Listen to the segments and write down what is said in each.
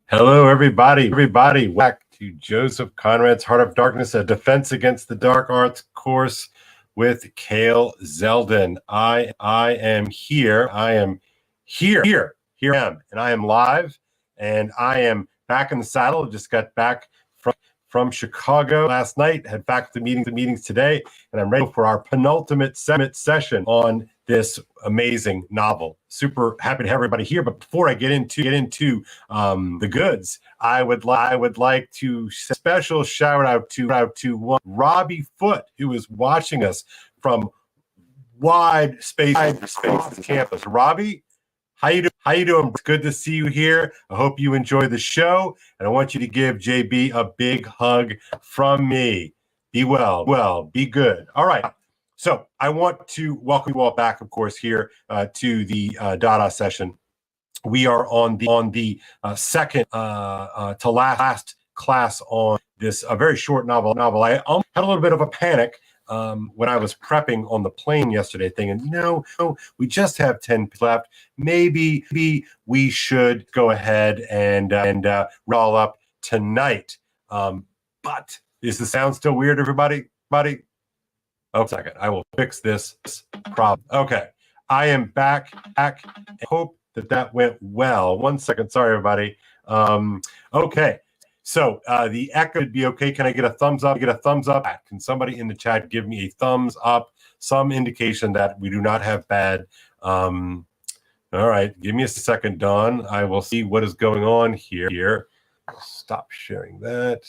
Hello, everybody. Back to Joseph Conrad's Heart of Darkness, a defense against the dark arts course with Cale Zeldin. I am here. I am here. Here I am, and I am live, and I am back in the saddle. Just got back from Chicago last night. Had faculty meetings today, and I'm ready for our penultimate session on this amazing novel. Super happy to have everybody here. But before I get into the goods, I would like to special shout out to one Robbie Foote, who is watching us from wide space campus. Robbie, how you doing? It's good to see you here. I hope you enjoy the show, and I want you to give JB a big hug from me. Be well, be good. All right. So I want to welcome you all back, of course, here to the DADA session. We are on the second to last class on this very short novel. I had a little bit of a panic when I was prepping on the plane yesterday, thinking, we just have 10 left. Maybe we should go ahead and roll up tonight. But is the sound still weird, everybody? Oh, a second. I will fix this problem. Okay. I am back. I hope that went well. 1 second. Sorry, everybody. Okay. So the echo would be okay. Can I get a thumbs up? Can somebody in the chat give me a thumbs up? Some indication that we do not have bad. All right. Give me a second, Dawn. I will see what is going on here. Stop sharing that.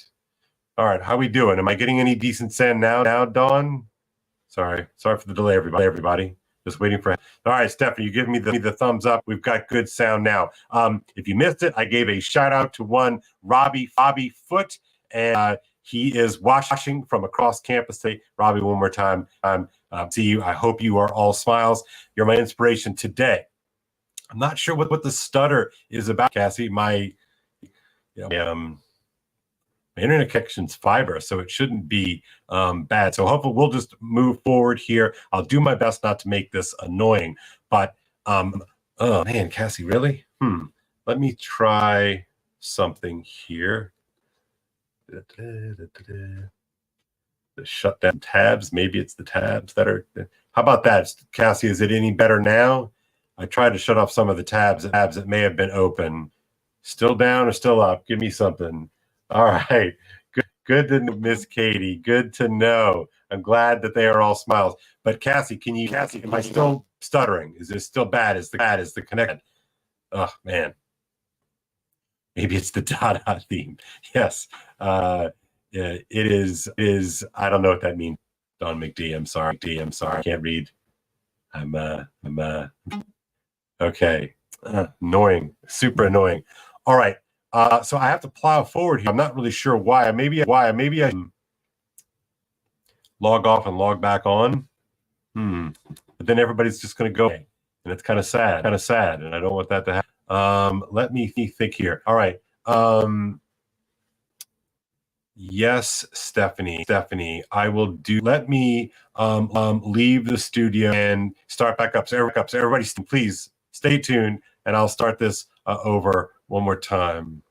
All right. How we doing? Am I getting any decent sound now, Dawn? Sorry for the delay, everybody. Just waiting for. All right, Stephanie, you give me the thumbs up. We've got good sound now. If you missed it, I gave a shout out to one Robbie Foote, and he is watching from across campus today. Robbie, one more time. See you. I hope you are all smiles. You're my inspiration today. I'm not sure what the stutter is about, Cassie. My internet connection's fiber, so it shouldn't be bad. So hopefully we'll just move forward here. I'll do my best not to make this annoying, but oh man, Cassie, really? Let me try something here. The shut down tabs. Maybe it's the tabs that are. How about that, Cassie? Is it any better now? I tried to shut off some of the tabs that may have been open. Still down or still up? Give me something. All right. Good to know, Miss Katie. Good to know. I'm glad that they are all smiles. But Cassie, am I still stuttering? Is this still bad? Is the connection? Oh man. Maybe it's the DADA theme. Yes. It is. I don't know what that means. Don McD. I'm sorry. I can't read. I'm okay. Annoying. Super annoying. All right. So I have to plow forward here. I'm not really sure why. Maybe I can log off and log back on. But then everybody's just going to go, and it's kind of sad. And I don't want that to happen. Let me think here. All right. Yes, Stephanie, I will do. Let me leave the studio and start back up. So everybody, please stay tuned, and I'll start this over one more time.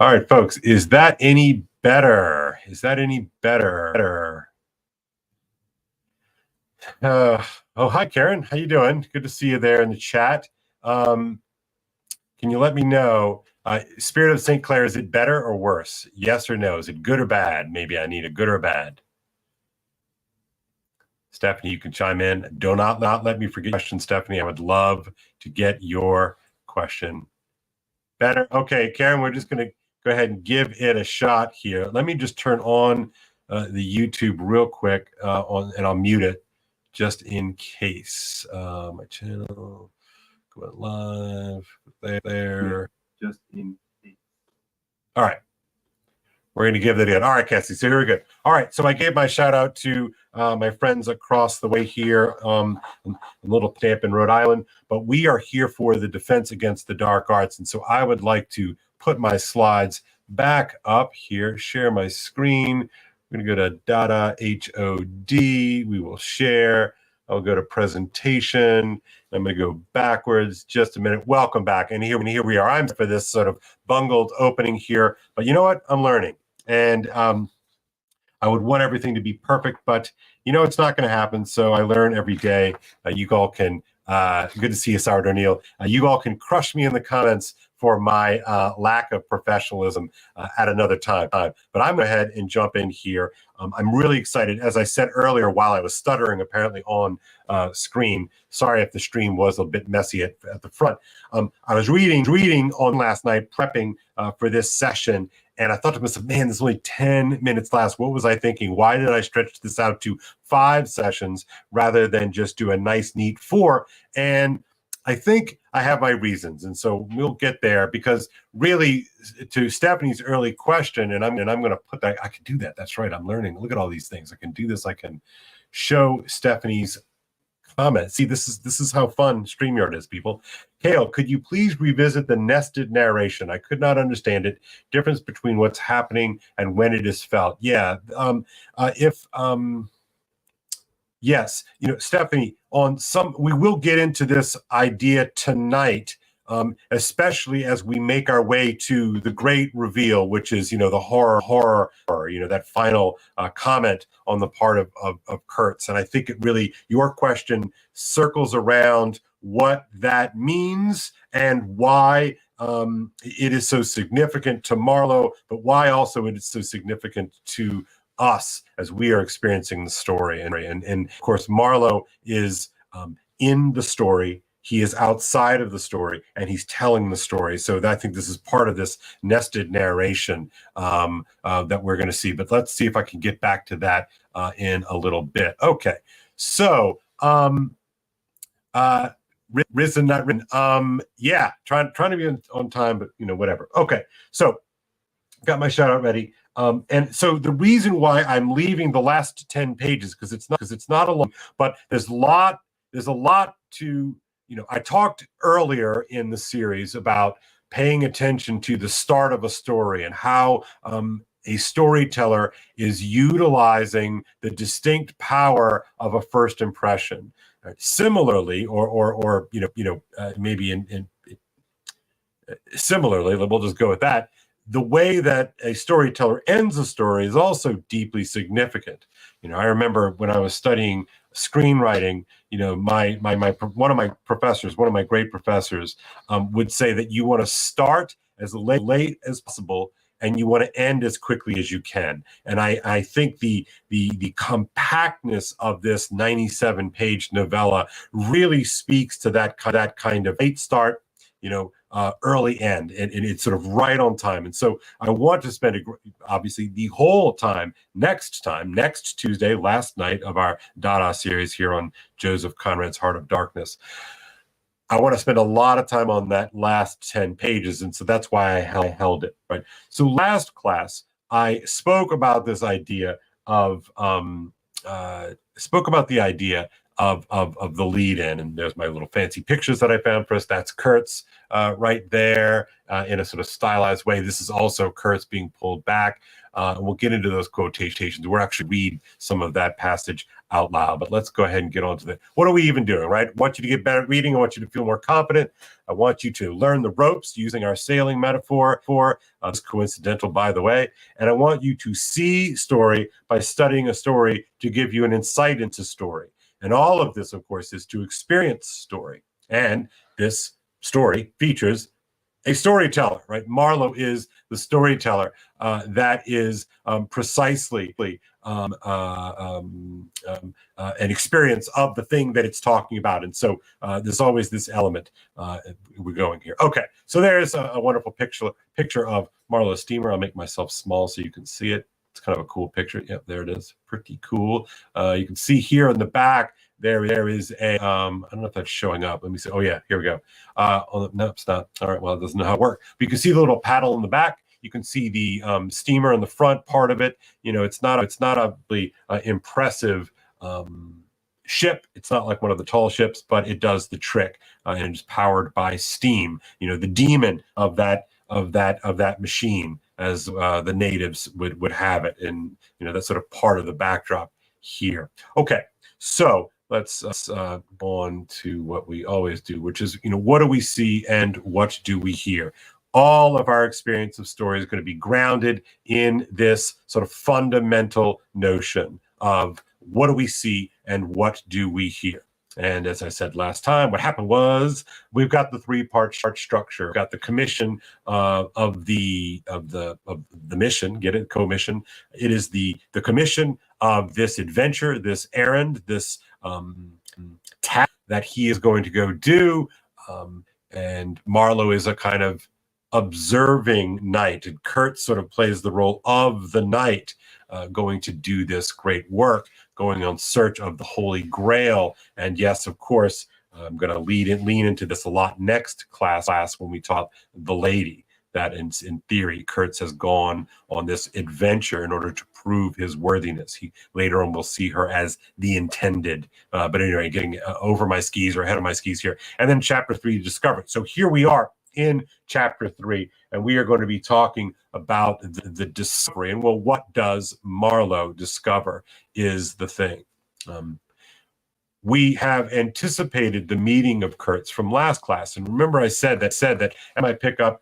All right, folks, is that any better? Is that any better? Oh, hi, Karen. How you doing? Good to see you there in the chat. Can you let me know, Spirit of St. Clair, is it better or worse? Yes or no? Is it good or bad? Maybe I need a good or bad. Stephanie, you can chime in. Do not let me forget your question, Stephanie. I would love to get your question. Better. Okay, Karen, we're just going to go ahead and give it a shot here. Let me just turn on the YouTube real quick and I'll mute it just in case. My channel, go live there. Yeah, just in case. All right. We're going to give that in. All right, Cassie, so here we go. All right, so I gave my shout out to my friends across the way here, a little stamp in Rhode Island, but we are here for the Defense Against the Dark Arts. And so I would like to put my slides back up here, share my screen. We're going to go to DADA, HOD. We will share. I'll go to presentation. I'm going to go backwards just a minute. Welcome back. And here we are. I'm for this sort of bungled opening here, but you know what? I'm learning. And I would want everything to be perfect, but you know it's not going to happen. So I learn every day. You all can, good to see you, Sourdough Neil. You all can crush me in the comments for my lack of professionalism at another time. But I'm going to go ahead and jump in here. I'm really excited. As I said earlier, while I was stuttering apparently on screen, sorry if the stream was a bit messy at the front. I was reading on last night, prepping for this session, and I thought to myself, man, there's only 10 minutes left. What was I thinking? Why did I stretch this out to 5 sessions rather than just do a nice, neat 4? And I think I have my reasons, and so we'll get there, because really, to Stephanie's early question, and I'm going to put that, I can do that. That's right. I'm learning. Look at all these things. I can do this. I can show Stephanie's comment. See, this is how fun StreamYard is, people. Kale, could you please revisit the nested narration? I could not understand it. Difference between what's happening and when it is felt. Yeah. Yes, you know, Stephanie, we will get into this idea tonight, especially as we make our way to the great reveal, which is, you know, the horror, you know, that final comment on the part of Kurtz. And I think it really, your question circles around what that means and why it is so significant to Marlowe, but why also it is so significant to us as we are experiencing the story. And of course, Marlowe is in the story. He is outside of the story, and he's telling the story. So I think this is part of this nested narration that we're going to see. But let's see if I can get back to that in a little bit. Okay, so risen, not written. Yeah, trying to be on time, but you know, whatever. Okay, so got my shout out ready. And so the reason why I'm leaving the last 10 pages, because it's not a long, but there's a lot to, you know, I talked earlier in the series about paying attention to the start of a story and how a storyteller is utilizing the distinct power of a first impression. Similarly, or maybe similarly, we'll just go with that. The way that a storyteller ends a story is also deeply significant. You know, I remember when I was studying screenwriting, you know, one of my professors, one of my great professors, would say that you want to start as late as possible and you want to end as quickly as you can. And I think the compactness of this 97-page novella really speaks to that kind of late start, you know, early end, and it's sort of right on time. And so I want to spend obviously the whole time next Tuesday, last night of our DADA series here on Joseph Conrad's Heart of Darkness. I want to spend a lot of time on that last 10 pages, and so that's why I held it, right? So last class, I spoke about this idea of of the lead-in. And there's my little fancy pictures that I found for us. That's Kurtz right there in a sort of stylized way. This is also Kurtz being pulled back. And we'll get into those quotations. We'll actually read some of that passage out loud, but let's go ahead and get on to that. What are we even doing, right? I want you to get better at reading. I want you to feel more confident. I want you to learn the ropes using our sailing metaphor. It's coincidental, by the way. And I want you to see story by studying a story to give you an insight into story. And all of this, of course, is to experience story. And this story features a storyteller, right? Marlowe is the storyteller that is precisely an experience of the thing that it's talking about. And so there's always this element we're going here. Okay, so there's a wonderful picture of Marlowe's steamer. I'll make myself small so you can see it. It's kind of a cool picture. Yep, there it is. Pretty cool. You can see here in the back, there is a, I don't know if that's showing up. Let me see. Oh, yeah, here we go. No, it's not. All right, well, it doesn't know how it works. But you can see the little paddle in the back. You can see the steamer in the front part of it. You know, it's not a really impressive ship. It's not like one of the tall ships, but it does the trick, and it's powered by steam. You know, the demon of that machine, as the natives would have it, and you know that's sort of part of the backdrop here. Okay, so let's go on to what we always do, which is, you know, what do we see and what do we hear? All of our experience of story is going to be grounded in this sort of fundamental notion of what do we see and what do we hear. And as I said last time, what happened was we've got the three-part structure. We've got the commission of the mission. Get it? Commission. It is the commission of this adventure, this errand, this task that he is going to go do. And Marlowe is a kind of observing knight, and Kurtz sort of plays the role of the knight, going to do this great work, going on search of the Holy Grail. And yes, of course, I'm going to lean into this a lot next class when we talk the lady, that in theory, Kurtz has gone on this adventure in order to prove his worthiness. He later on will see her as the intended. But anyway, getting over my skis or ahead of my skis here. And then chapter 3, discover. So here we are in chapter 3, and we are going to be talking about the discovery. And well, what does Marlowe discover is the thing. We have anticipated the meeting of Kurtz from last class. And remember I said that I might pick up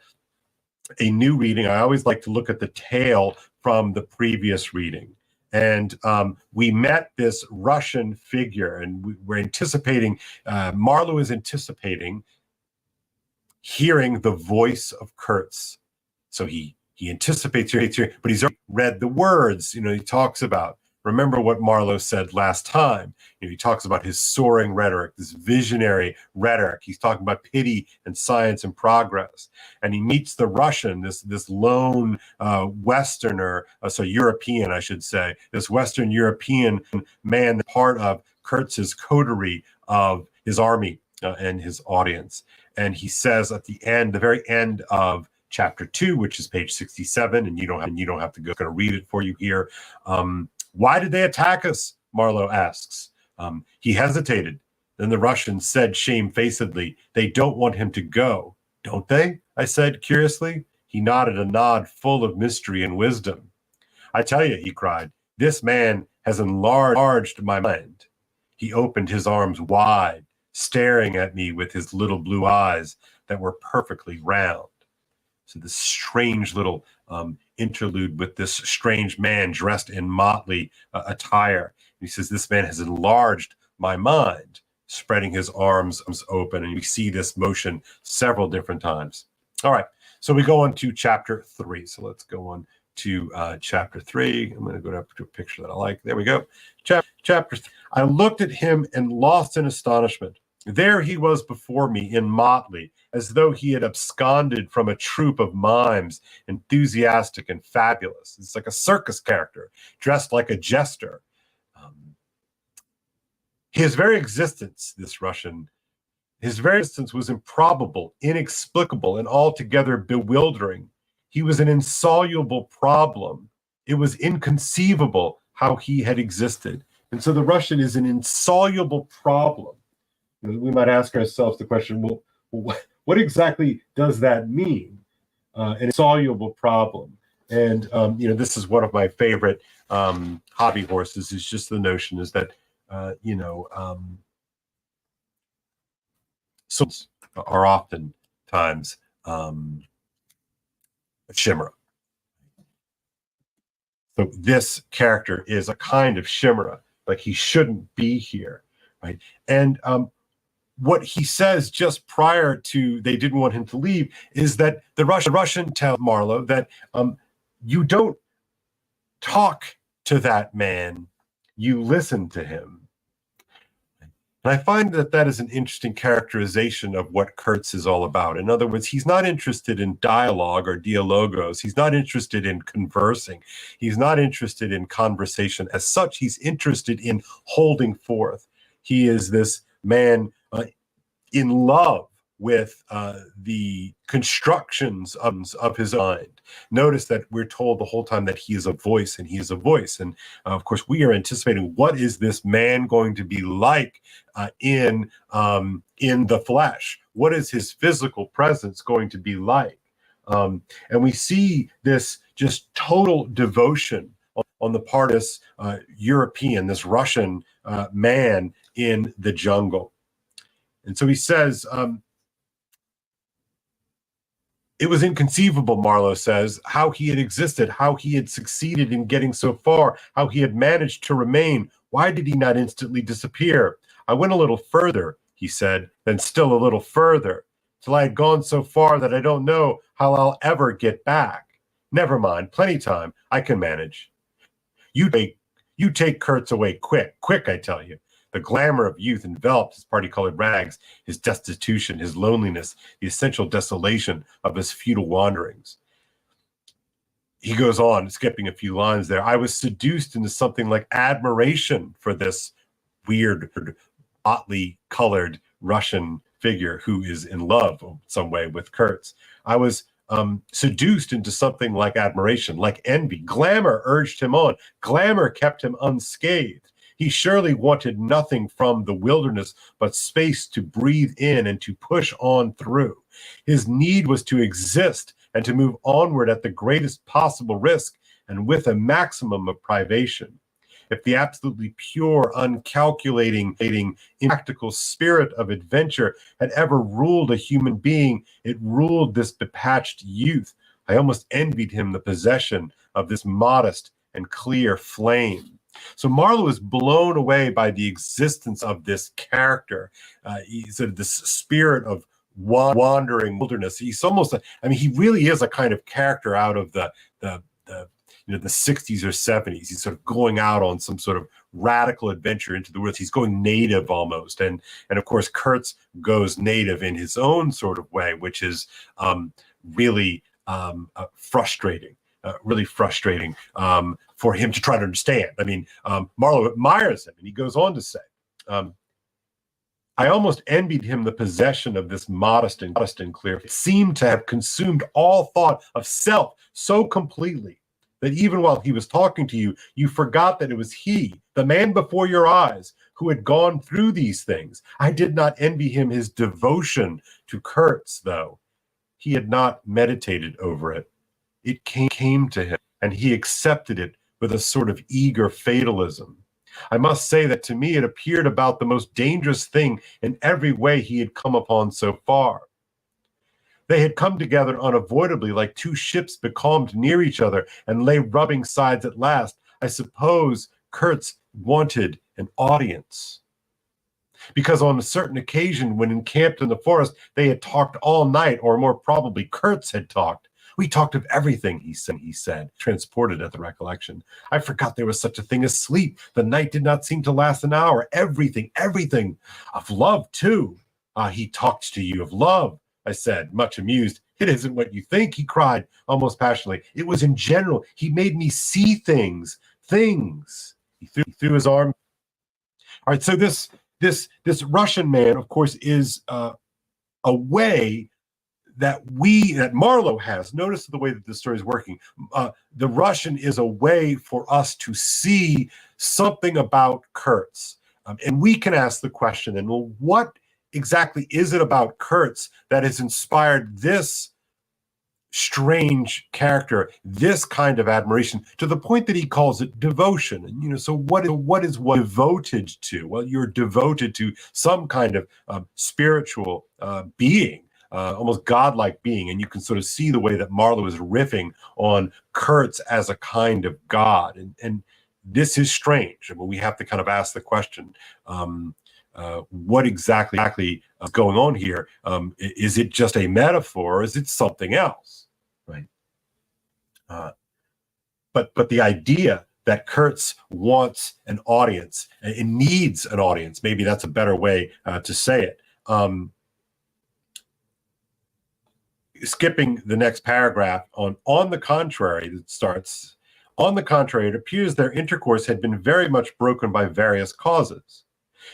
a new reading, I always like to look at the tail from the previous reading. And we met this Russian figure, and we're anticipating, Marlowe is anticipating hearing the voice of Kurtz. So he anticipates hearing, but he's already read the words, you know, he talks about. Remember what Marlowe said last time. You know, he talks about his soaring rhetoric, this visionary rhetoric. He's talking about pity and science and progress. And he meets the Russian, this lone Westerner, so European, I should say, this Western European man, part of Kurtz's coterie of his army and his audience. And he says at the end, the very end of chapter 2, which is page 67, and you don't have to go. I'm going to read it for you here. Why did they attack us? Marlowe asks. He hesitated. Then the Russian said shamefacedly, they don't want him to go, don't they? I said curiously. He nodded a nod full of mystery and wisdom. I tell you, he cried, this man has enlarged my mind. He opened his arms wide, staring at me with his little blue eyes that were perfectly round. So this strange little interlude with this strange man dressed in motley attire. He says, this man has enlarged my mind, spreading his arms open. And we see this motion several different times. All right, so we go on to chapter 3. So let's go on to chapter 3. I'm going to go up to a picture that I like. There we go. Chapter 3. I looked at him and lost in astonishment. There he was before me in motley, as though he had absconded from a troupe of mimes, enthusiastic and fabulous. It's like a circus character, dressed like a jester. His very existence, this Russian, his very existence was improbable, inexplicable, and altogether bewildering. He was an insoluble problem. It was inconceivable how he had existed. And so the Russian is an insoluble problem. We might ask ourselves the question, well, what exactly does that mean? An insoluble problem. And, this is one of my favorite hobby horses, is just the notion is that, souls are oftentimes a chimera. So this character is a kind of chimera, like he shouldn't be here, right? And what he says just prior to they didn't want him to leave is that the Russian tells Marlowe that you don't talk to that man, you listen to him. And I find that that is an interesting characterization of what Kurtz is all about. In other words, he's not interested in dialogue or dialogos. He's not interested in conversing. He's not interested in conversation as such. He's interested in holding forth. He is this man in love with the constructions of his mind. Notice that we're told the whole time that he is a voice, and he is a voice. And of course, we are anticipating what is this man going to be like in the flesh? What is his physical presence going to be like? And we see this just total devotion on the part of this European, this Russian man in the jungle. And so he says, it was inconceivable, Marlowe says, how he had existed, how he had succeeded in getting so far, how he had managed to remain. Why did he not instantly disappear? I went a little further, he said, then still a little further, till I had gone so far that I don't know how I'll ever get back. Never mind, plenty time, I can manage. You take Kurtz away quick, I tell you. The glamour of youth enveloped his party-colored rags, his destitution, his loneliness, the essential desolation of his futile wanderings. He goes on, skipping a few lines there. I was seduced into something like admiration for this weird, oddly colored Russian figure who is in love in some way with Kurtz. I was seduced into something like admiration, like envy. Glamour urged him on. Glamour kept him unscathed. He surely wanted nothing from the wilderness but space to breathe in and to push on through. His need was to exist and to move onward at the greatest possible risk and with a maximum of privation. If the absolutely pure, uncalculating, impractical spirit of adventure had ever ruled a human being, it ruled this bepatched youth. I almost envied him the possession of this modest and clear flame. So Marlowe is blown away by the existence of this character. He's sort of this spirit of wandering wilderness. He's almost, he really is a kind of character out of the 60s or 70s. He's sort of going out on some sort of radical adventure into the woods. He's going native almost. And of course, Kurtz goes native in his own sort of way, which is really frustrating. Really frustrating for him to try to understand. Marlowe admires him, and he goes on to say, I almost envied him the possession of this modest and clear. It seemed to have consumed all thought of self so completely that even while he was talking to you, you forgot that it was he, the man before your eyes, who had gone through these things. I did not envy him his devotion to Kurtz, though. He had not meditated over it. It came to him, and he accepted it with a sort of eager fatalism. I must say that to me it appeared about the most dangerous thing in every way he had come upon so far. They had come together unavoidably like two ships becalmed near each other and lay rubbing sides at last. I suppose Kurtz wanted an audience. Because on a certain occasion when encamped in the forest, they had talked all night, or more probably Kurtz had talked. We talked of everything, he said, transported at the recollection. I forgot there was such a thing as sleep. The night did not seem to last an hour. Everything. Of love, too. He talked to you of love, I said, much amused. It isn't what you think, he cried, almost passionately. It was in general. He made me see things. He threw his arm. All right, so this Russian man, of course, is a way that Marlowe has. Notice the way that the story is working. The Russian is a way for us to see something about Kurtz. And we can ask the question, then, well, what exactly is it about Kurtz that has inspired this strange character, this kind of admiration, to the point that he calls it devotion? And so what is one devoted to? Well, you're devoted to some kind of spiritual being, almost godlike being, and you can sort of see the way that Marlowe is riffing on Kurtz as a kind of god, and this is strange. I mean, we have to kind of ask the question, what exactly is going on here? Is it just a metaphor, or is it something else? Right. But the idea that Kurtz wants an audience, it needs an audience, maybe that's a better way to say it. Skipping the next paragraph, on the contrary, it starts, on the contrary, it appears their intercourse had been very much broken by various causes.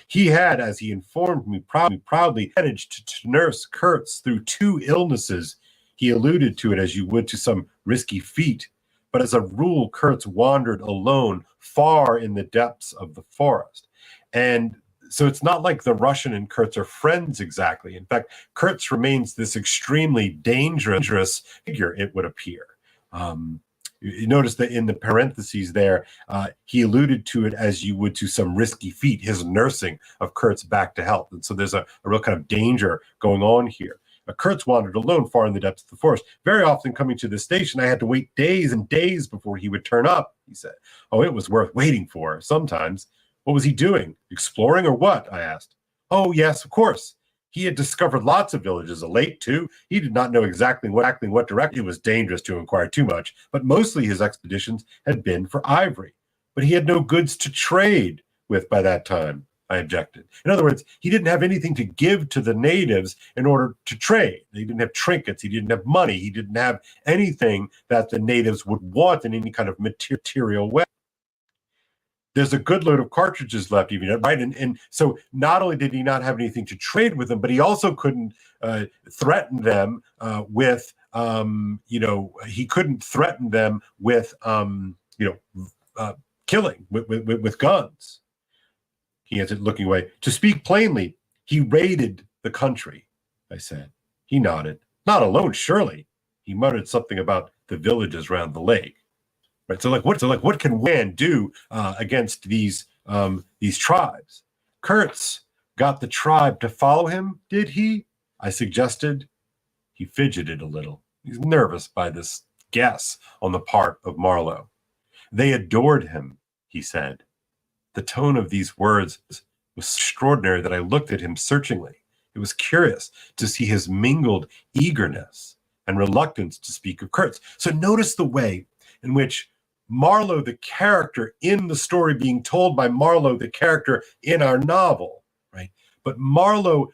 He had, as he informed me proudly, managed to nurse Kurtz through 2 illnesses. He alluded to it as you would to some risky feat, but as a rule, Kurtz wandered alone far in the depths of the forest. And so it's not like the Russian and Kurtz are friends exactly. In fact, Kurtz remains this extremely dangerous figure, it would appear. You notice that in the parentheses there, he alluded to it as you would to some risky feat, his nursing of Kurtz back to health. And so there's a real kind of danger going on here. Kurtz wandered alone far in the depths of the forest. Very often coming to the station, I had to wait days and days before he would turn up, he said. Oh, it was worth waiting for sometimes. What was he doing? Exploring or what? I asked. Oh, yes, of course. He had discovered lots of villages, late too. He did not know exactly what direction. It was dangerous to inquire too much, but mostly his expeditions had been for ivory. But he had no goods to trade with by that time, I objected. In other words, he didn't have anything to give to the natives in order to trade. He didn't have trinkets. He didn't have money. He didn't have anything that the natives would want in any kind of material way. There's a good load of cartridges left, even, right? And so not only did he not have anything to trade with them, but he also couldn't threaten them with, he couldn't threaten them with, killing with guns. He answered, looking away. To speak plainly, he raided the country, I said. He nodded. Not alone, surely. He muttered something about the villages around the lake. Right. So what can man do against these tribes? Kurtz got the tribe to follow him, did he? I suggested. He fidgeted a little. He's nervous by this guess on the part of Marlowe. They adored him, he said. The tone of these words was extraordinary that I looked at him searchingly. It was curious to see his mingled eagerness and reluctance to speak of Kurtz. So notice the way in which Marlowe, the character in the story being told by Marlowe, the character in our novel, right? But Marlowe,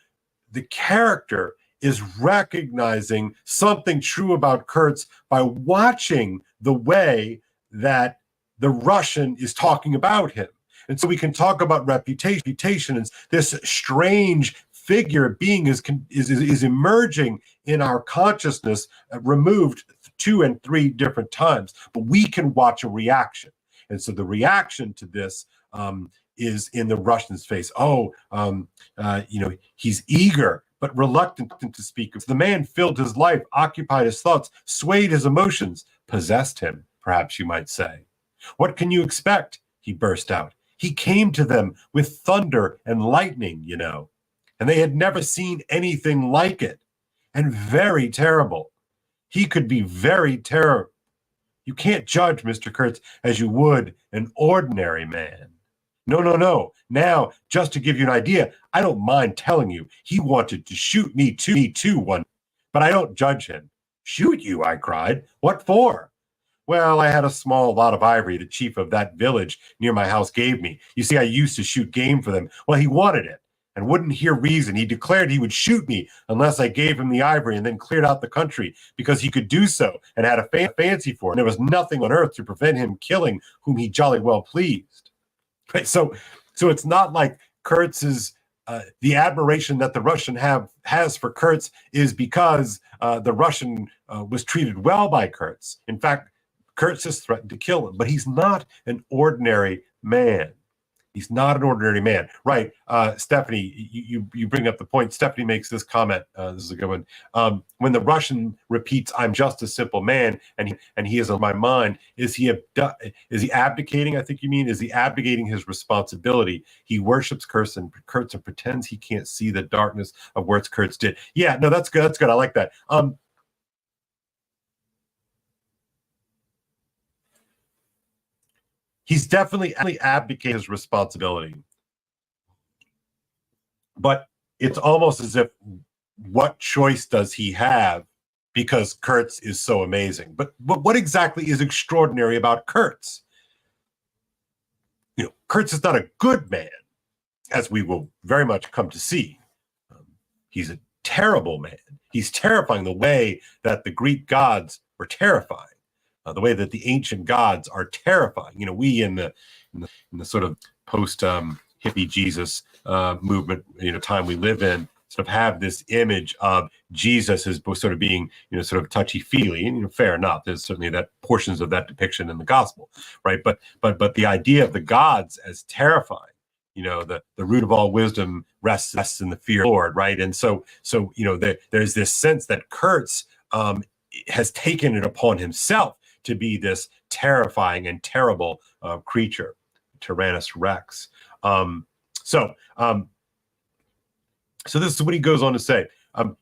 the character, is recognizing something true about Kurtz by watching the way that the Russian is talking about him. And so we can talk about reputation, and this strange figure being is emerging in our consciousness, removed 2 and 3 different times, but we can watch a reaction. And so the reaction to this is in the Russian's face. He's eager but reluctant to speak. The man filled his life, occupied his thoughts, swayed his emotions, possessed him, perhaps you might say. What can you expect? He burst out. He came to them with thunder and lightning, and they had never seen anything like it, and very terrible. He could be very terrible. You can't judge Mr. Kurtz as you would an ordinary man. No. Now, just to give you an idea, I don't mind telling you, he wanted to shoot me too one, but I don't judge him. Shoot you, I cried. What for? Well, I had a small lot of ivory the chief of that village near my house gave me. You see, I used to shoot game for them. Well, he wanted it and wouldn't hear reason. He declared he would shoot me unless I gave him the ivory, and then cleared out the country because he could do so and had a fancy for it. And there was nothing on earth to prevent him killing whom he jolly well pleased. Right? So it's not like Kurtz's the admiration that the Russian has for Kurtz is because the Russian was treated well by Kurtz. In fact, Kurtz has threatened to kill him, but he's not an ordinary man. He's not an ordinary man, right? Stephanie, you bring up the point. Stephanie makes this comment. This is a good one. When the Russian repeats, "I'm just a simple man," and he is on my mind, is he abdicating? I think you mean, is he abdicating his responsibility? He worships Kurtz and pretends he can't see the darkness of what Kurtz did. Yeah, no, that's good. That's good. I like that. He's definitely abdicated his responsibility. But it's almost as if, what choice does he have, because Kurtz is so amazing? But what exactly is extraordinary about Kurtz? Kurtz is not a good man, as we will very much come to see. He's a terrible man. He's terrifying the way that the Greek gods were terrifying. The way that the ancient gods are terrifying. We in the sort of post hippie Jesus movement, time we live in, sort of have this image of Jesus as sort of being, sort of touchy-feely, and fair enough. There's certainly that portions of that depiction in the gospel, right? But the idea of the gods as terrifying, the root of all wisdom rests in the fear of the Lord, right? And so there's this sense that Kurtz has taken it upon himself to be this terrifying and terrible creature, Tyrannus Rex. So this is what he goes on to say. And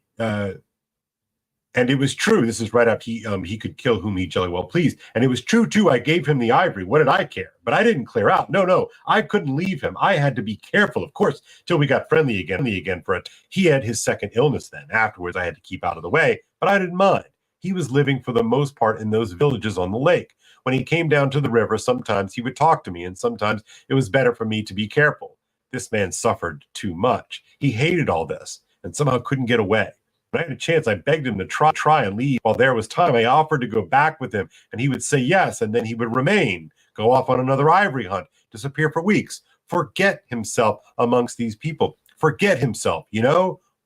it was true. This is right after he could kill whom he jolly well pleased. And it was true, too. I gave him the ivory. What did I care? But I didn't clear out. No. I couldn't leave him. I had to be careful, of course, till we got friendly again for it. He had his second illness then. Afterwards, I had to keep out of the way, but I didn't mind. He was living for the most part in those villages on the lake. When he came down to the river, sometimes he would talk to me, and sometimes it was better for me to be careful. This man suffered too much. He hated all this and somehow couldn't get away. When I had a chance, I begged him to try and leave. While there was time, I offered to go back with him, and he would say yes, and then he would remain, go off on another ivory hunt, disappear for weeks, forget himself amongst these people. Forget himself,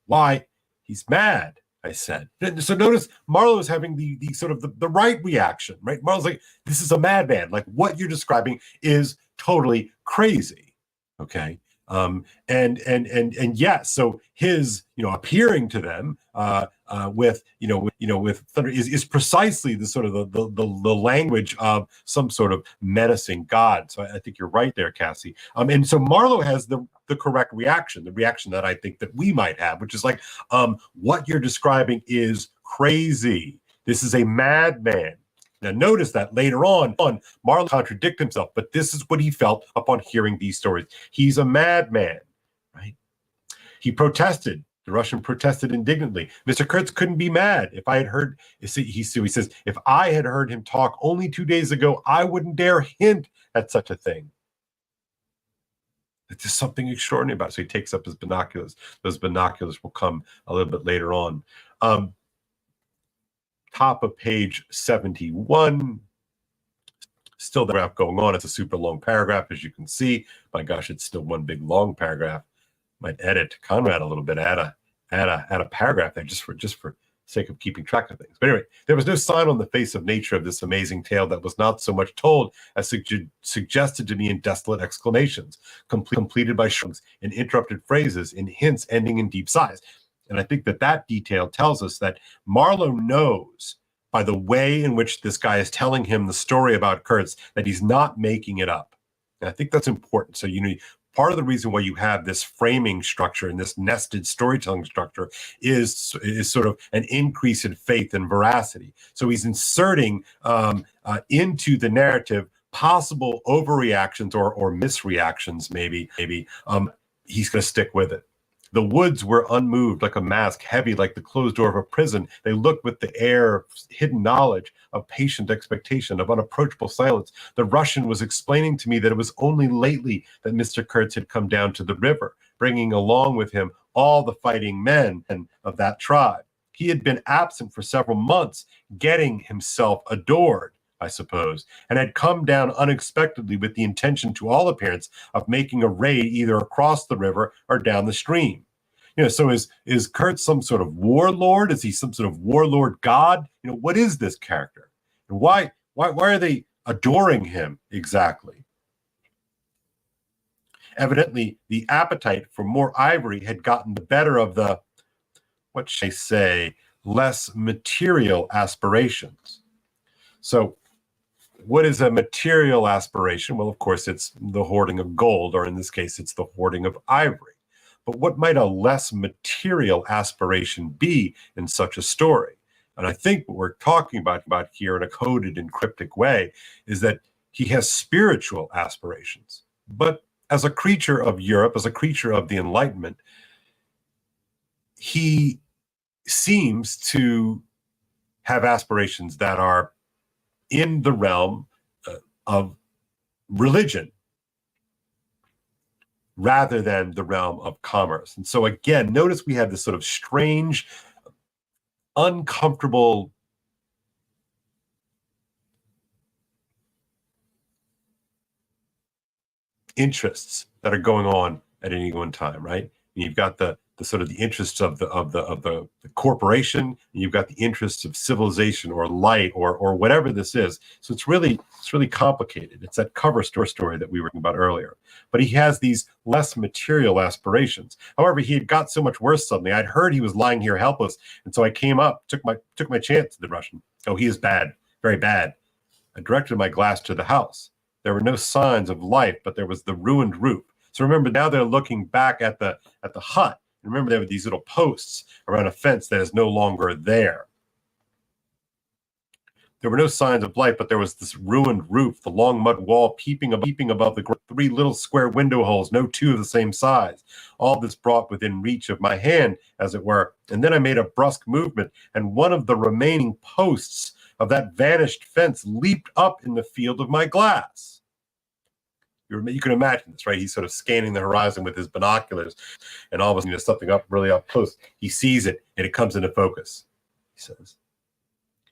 Why? He's mad, I said. So notice Marlowe is having the sort of the right reaction, right? Marlowe's like, this is a madman. Like, what you're describing is totally crazy. Okay. And yes, so his, appearing to them with thunder is precisely the sort of the language of some sort of menacing god. So I think you're right there, Cassie. And so Marlowe has the correct reaction, the reaction that I think that we might have, which is like, what you're describing is crazy. This is a madman. Now, notice that later on, Marlowe contradicts himself, but this is what he felt upon hearing these stories. He's a madman, right? He protested. The Russian protested indignantly. Mr. Kurtz couldn't be mad. If I had heard, he says, if I had heard him talk only 2 days ago, I wouldn't dare hint at such a thing. It's just something extraordinary about it. So he takes up his binoculars. Those binoculars will come a little bit later on. Top of page 71. Still the graph going on. It's a super long paragraph, as you can see. My gosh, it's still one big long paragraph. Might edit Conrad a little bit, add a paragraph there just for sake of keeping track of things. But anyway, there was no sign on the face of nature of this amazing tale that was not so much told as suggested to me in desolate exclamations, completed by shrugs, in interrupted phrases, in hints ending in deep sighs. And I think that detail tells us that Marlowe knows, by the way in which this guy is telling him the story about Kurtz, that he's not making it up. And I think that's important. So, part of the reason why you have this framing structure and this nested storytelling structure is sort of an increase in faith and veracity. So he's inserting into the narrative possible overreactions or misreactions, maybe. He's going to stick with it. The woods were unmoved, like a mask, heavy like the closed door of a prison. They looked with the air of hidden knowledge, of patient expectation, of unapproachable silence. The Russian was explaining to me that it was only lately that Mr. Kurtz had come down to the river, bringing along with him all the fighting men of that tribe. He had been absent for several months, getting himself adored. I suppose, and had come down unexpectedly with the intention, to all appearance, of making a raid either across the river or down the stream. So is Kurtz some sort of warlord? Is he some sort of warlord god? What is this character? And why are they adoring him exactly? Evidently, the appetite for more ivory had gotten the better of the, what should I say, less material aspirations. So what is a material aspiration? Well, of course, it's the hoarding of gold, or in this case, it's the hoarding of ivory. But what might a less material aspiration be in such a story? And I think what we're talking about here in a coded and cryptic way is that he has spiritual aspirations. But as a creature of Europe, as a creature of the Enlightenment, he seems to have aspirations that are in the realm of religion rather than the realm of commerce. And so again, notice we have this sort of strange, uncomfortable interests that are going on at any one time, right? You've got the sort of the interests of the corporation, and you've got the interests of civilization or light or whatever this is. So it's really complicated. It's that cover story that we were talking about earlier. But he has these less material aspirations. However, he had got so much worse suddenly. I'd heard he was lying here helpless, and so I came up, took my chance, the Russian. Oh, he is bad, very bad. I directed my glass to the house. There were no signs of life, but there was the ruined roof. So remember, now they're looking back at the hut. Remember, there were these little posts around a fence that is no longer there. There were no signs of life, but there was this ruined roof, the long mud wall peeping above the three little square window holes, no two of the same size. All this brought within reach of my hand, as it were. And then I made a brusque movement, and one of the remaining posts of that vanished fence leaped up in the field of my glass. You can imagine this, right? He's sort of scanning the horizon with his binoculars, and all of a sudden, something really up close. He sees it, and it comes into focus. He says,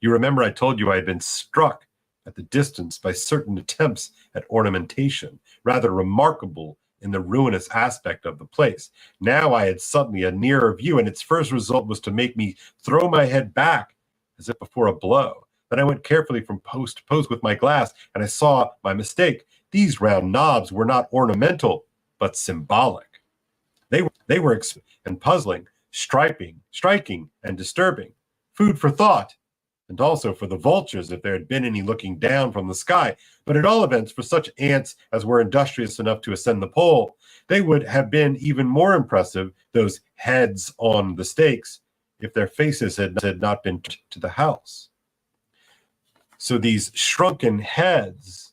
"You remember I told you I had been struck at the distance by certain attempts at ornamentation, rather remarkable in the ruinous aspect of the place. Now I had suddenly a nearer view, and its first result was to make me throw my head back as if before a blow. Then I went carefully from post to post with my glass, and I saw my mistake. These round knobs were not ornamental, but symbolic. They were and puzzling, striking, and disturbing. Food for thought, and also for the vultures, if there had been any looking down from the sky. But at all events, for such ants as were industrious enough to ascend the pole, they would have been even more impressive, those heads on the stakes, if their faces had not been to the house." So these shrunken heads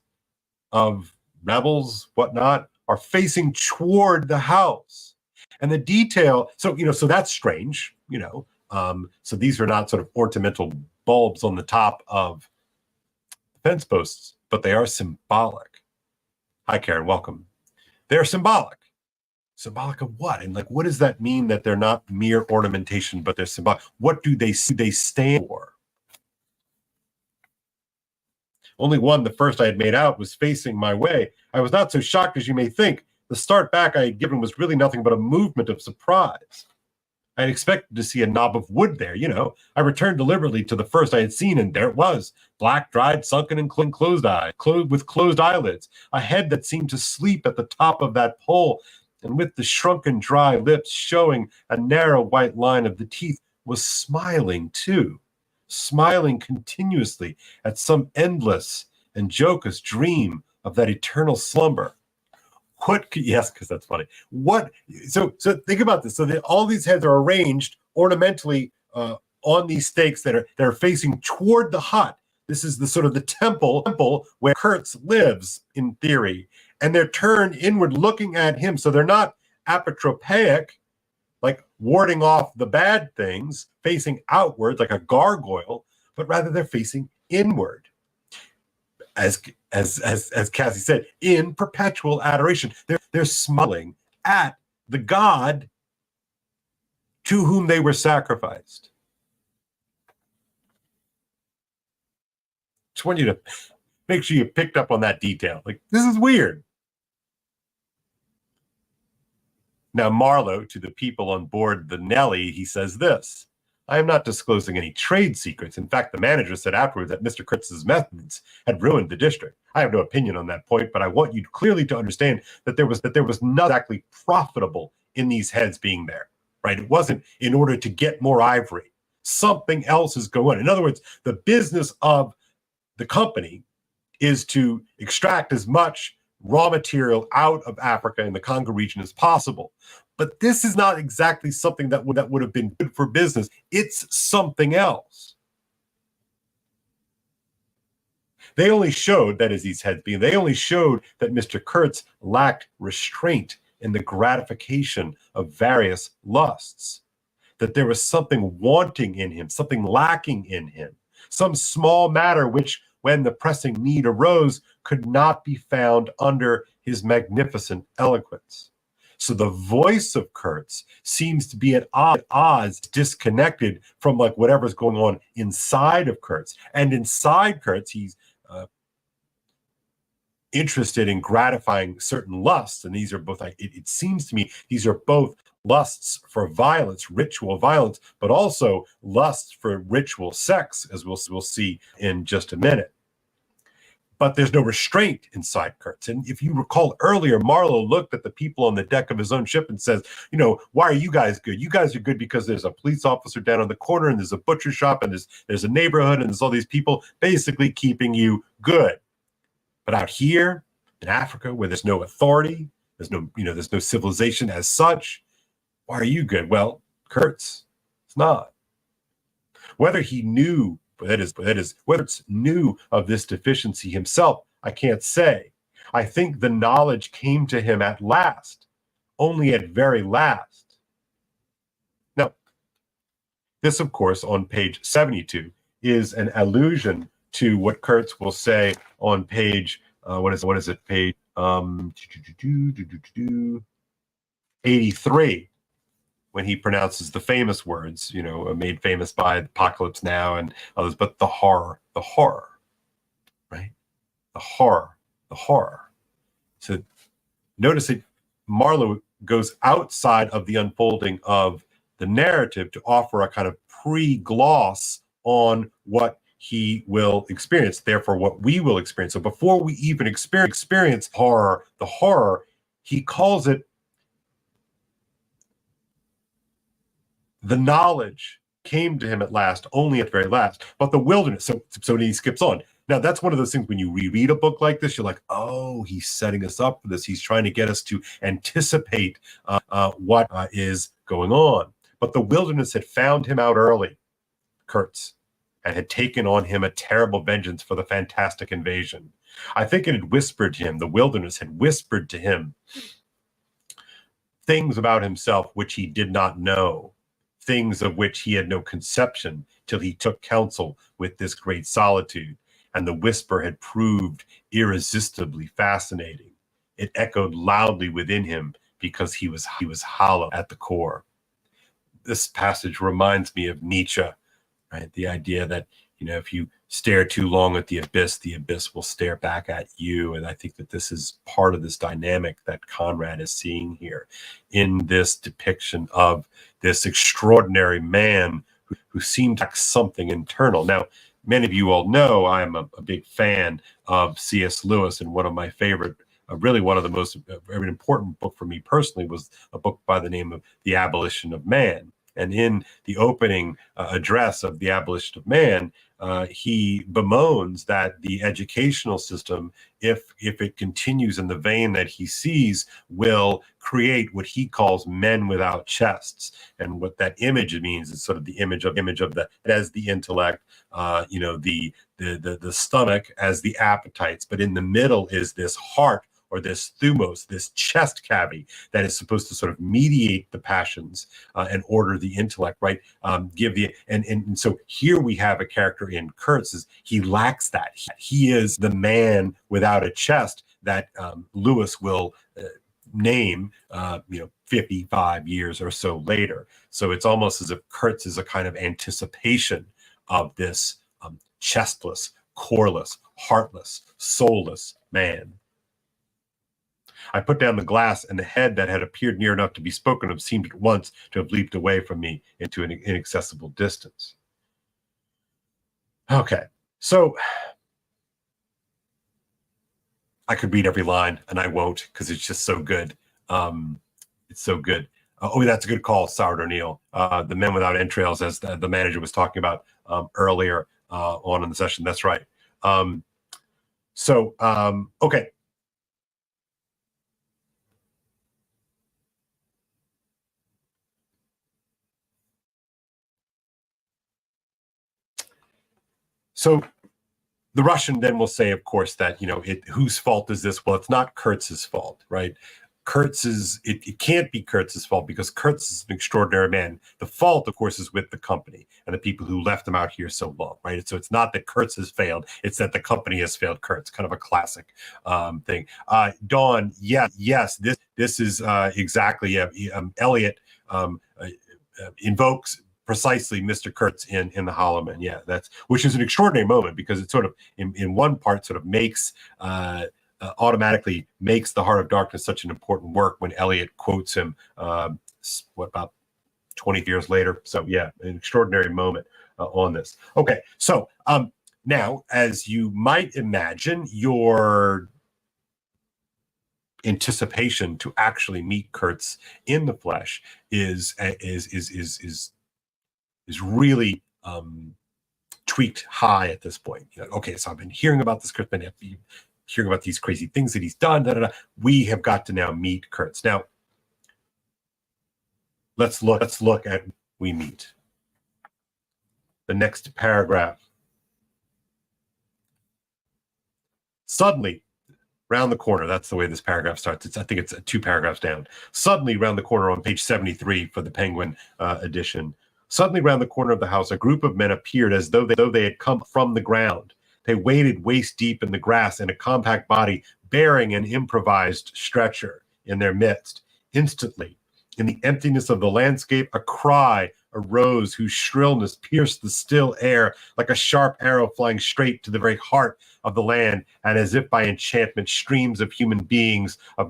of rebels, whatnot, are facing toward the house. And the detail, so that's strange, so these are not sort of ornamental bulbs on the top of fence posts, but they are symbolic. Hi, Karen, welcome. They're symbolic. Symbolic of what? And what does that mean that they're not mere ornamentation, but they're symbolic? What do they stand for? Only one, the first I had made out, was facing my way. I was not so shocked as you may think. The start back I had given was really nothing but a movement of surprise. I had expected to see a knob of wood there, I returned deliberately to the first I had seen, and there it was, black, dried, sunken, and closed with closed eyelids, a head that seemed to sleep at the top of that pole, and with the shrunken, dry lips showing a narrow white line of the teeth, was smiling too. Smiling continuously at some endless and jocose dream of that eternal slumber. Yes, because that's funny. So think about this. So all these heads are arranged ornamentally on these stakes that are facing toward the hut. This is the sort of the temple where Kurtz lives, in theory, and they're turned inward looking at him. So they're not apotropaic, like warding off the bad things, facing outward like a gargoyle, but rather they're facing inward. As Cassie said, in perpetual adoration. They're smiling at the God to whom they were sacrificed. Just want you to make sure you picked up on that detail. Like, this is weird. Now, Marlowe, to the people on board the Nellie, he says this: I am not disclosing any trade secrets. In fact, the manager said afterwards that Mr. Kurtz's methods had ruined the district. I have no opinion on that point, but I want you clearly to understand that there was not exactly profitable in these heads being there, right? It wasn't in order to get more ivory. Something else is going on. In other words, the business of the company is to extract as much raw material out of Africa and the Congo region as possible. But this is not exactly something that would have been good for business. It's something else. They only showed, that is these heads being, they only showed that Mr. Kurtz lacked restraint in the gratification of various lusts, that there was something wanting in him, something lacking in him, some small matter which, when the pressing need arose, could not be found under his magnificent eloquence. So the voice of Kurtz seems to be at odds, disconnected from like whatever's going on inside of Kurtz. And inside Kurtz, he's interested in gratifying certain lusts. And these are both, it seems to me, these are both lusts for violence, ritual violence, but also lusts for ritual sex, as we'll see in just a minute. But there's no restraint inside Kurtz. And if you recall earlier, Marlowe looked at the people on the deck of his own ship and says, you know, why are you guys good? You guys are good because there's a police officer down on the corner, and there's a butcher shop, and there's a neighborhood, and there's all these people basically keeping you good. But out here in Africa, where there's no authority, there's no civilization as such, why are you good? Well, Kurtz is not. Whether he knew, whether it's knew of this deficiency himself, I can't say. I think the knowledge came to him at last, only at very last. Now, this, of course, on page 72 is an allusion to what Kurtz will say on page, page 83, when he pronounces the famous words, made famous by Apocalypse Now and others, but the horror, right? The horror. So notice that Marlowe goes outside of the unfolding of the narrative to offer a kind of pre-gloss on what he will experience, therefore what we will experience. So before we even experience horror, the horror, he calls it the knowledge came to him at last, only at very last, but the wilderness. So he skips on. Now, that's one of those things when you reread a book like this, you're like, oh, he's setting us up for this. He's trying to get us to anticipate what is going on. But the wilderness had found him out early, Kurtz, and had taken on him a terrible vengeance for the fantastic invasion. I think it had whispered to him, the wilderness had whispered to him things about himself which he did not know, things of which he had no conception till he took counsel with this great solitude. And the whisper had proved irresistibly fascinating. It echoed loudly within him because he was hollow at the core. This passage reminds me of Nietzsche, right? The idea that, if you stare too long at the abyss will stare back at you. And I think that this is part of this dynamic that Conrad is seeing here in this depiction of this extraordinary man who seemed like something internal. Now, many of you all know I'm a big fan of C.S. Lewis, and one of my favorite, really one of the most very important book for me personally was a book by the name of The Abolition of Man. And in the opening address of The Abolition of Man, he bemoans that the educational system, if it continues in the vein that he sees, will create what he calls men without chests. And what that image means is sort of the image of the as the intellect, the stomach as the appetites, but in the middle is this heart, or this thumos, this chest cavity that is supposed to sort of mediate the passions and order the intellect, right? And so here we have a character in Kurtz, he lacks that. He is the man without a chest that Lewis will name, 55 years or so later. So it's almost as if Kurtz is a kind of anticipation of this chestless, coreless, heartless, soulless man. I put down the glass, and the head that had appeared near enough to be spoken of seemed at once to have leaped away from me into an inaccessible distance. Okay, so I could read every line, and I won't because it's just so good. It's so good. Oh, that's a good call, Sourdough Neil. The Men Without Entrails, as the manager was talking about earlier on in the session. That's right. Okay. So the Russian then will say, of course, that, whose fault is this? Well, it's not Kurtz's fault, right? It can't be Kurtz's fault because Kurtz is an extraordinary man. The fault, of course, is with the company and the people who left him out here so long, right? So it's not that Kurtz has failed; it's that the company has failed Kurtz. Kind of a classic thing. Dawn, yes, this is exactly. Elliot invokes precisely Mr. Kurtz in the Hollow Man. Yeah, which is an extraordinary moment because it sort of in one part sort of makes. Automatically makes The Heart of Darkness such an important work when Eliot quotes him, about 20 years later. So yeah, an extraordinary moment on this. Okay, so now, as you might imagine, your anticipation to actually meet Kurtz in the flesh is really tweaked high at this point. Okay, so I've been hearing about this Kurtz, hearing about these crazy things that he's done. We have got to now meet Kurtz. Now, let's look at we meet. The next paragraph. Suddenly, round the corner, that's the way this paragraph starts. I think it's 2 paragraphs down. Suddenly, round the corner on page 73 for the Penguin edition. Suddenly, round the corner of the house, a group of men appeared as though they had come from the ground. They waded waist deep in the grass in a compact body bearing an improvised stretcher in their midst. Instantly, in the emptiness of the landscape, a cry arose whose shrillness pierced the still air like a sharp arrow flying straight to the very heart of the land, and as if by enchantment, streams of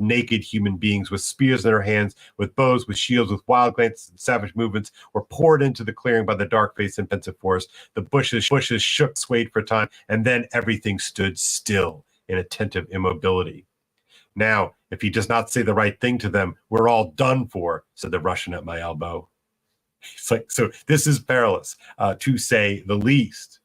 naked human beings with spears in their hands, with bows, with shields, with wild glances and savage movements, were poured into the clearing by the dark-faced and pensive forest. The bushes shook, swayed for a time, and then everything stood still in attentive immobility. Now, if he does not say the right thing to them, we're all done for, said the Russian at my elbow. It's like, so this is perilous, to say the least.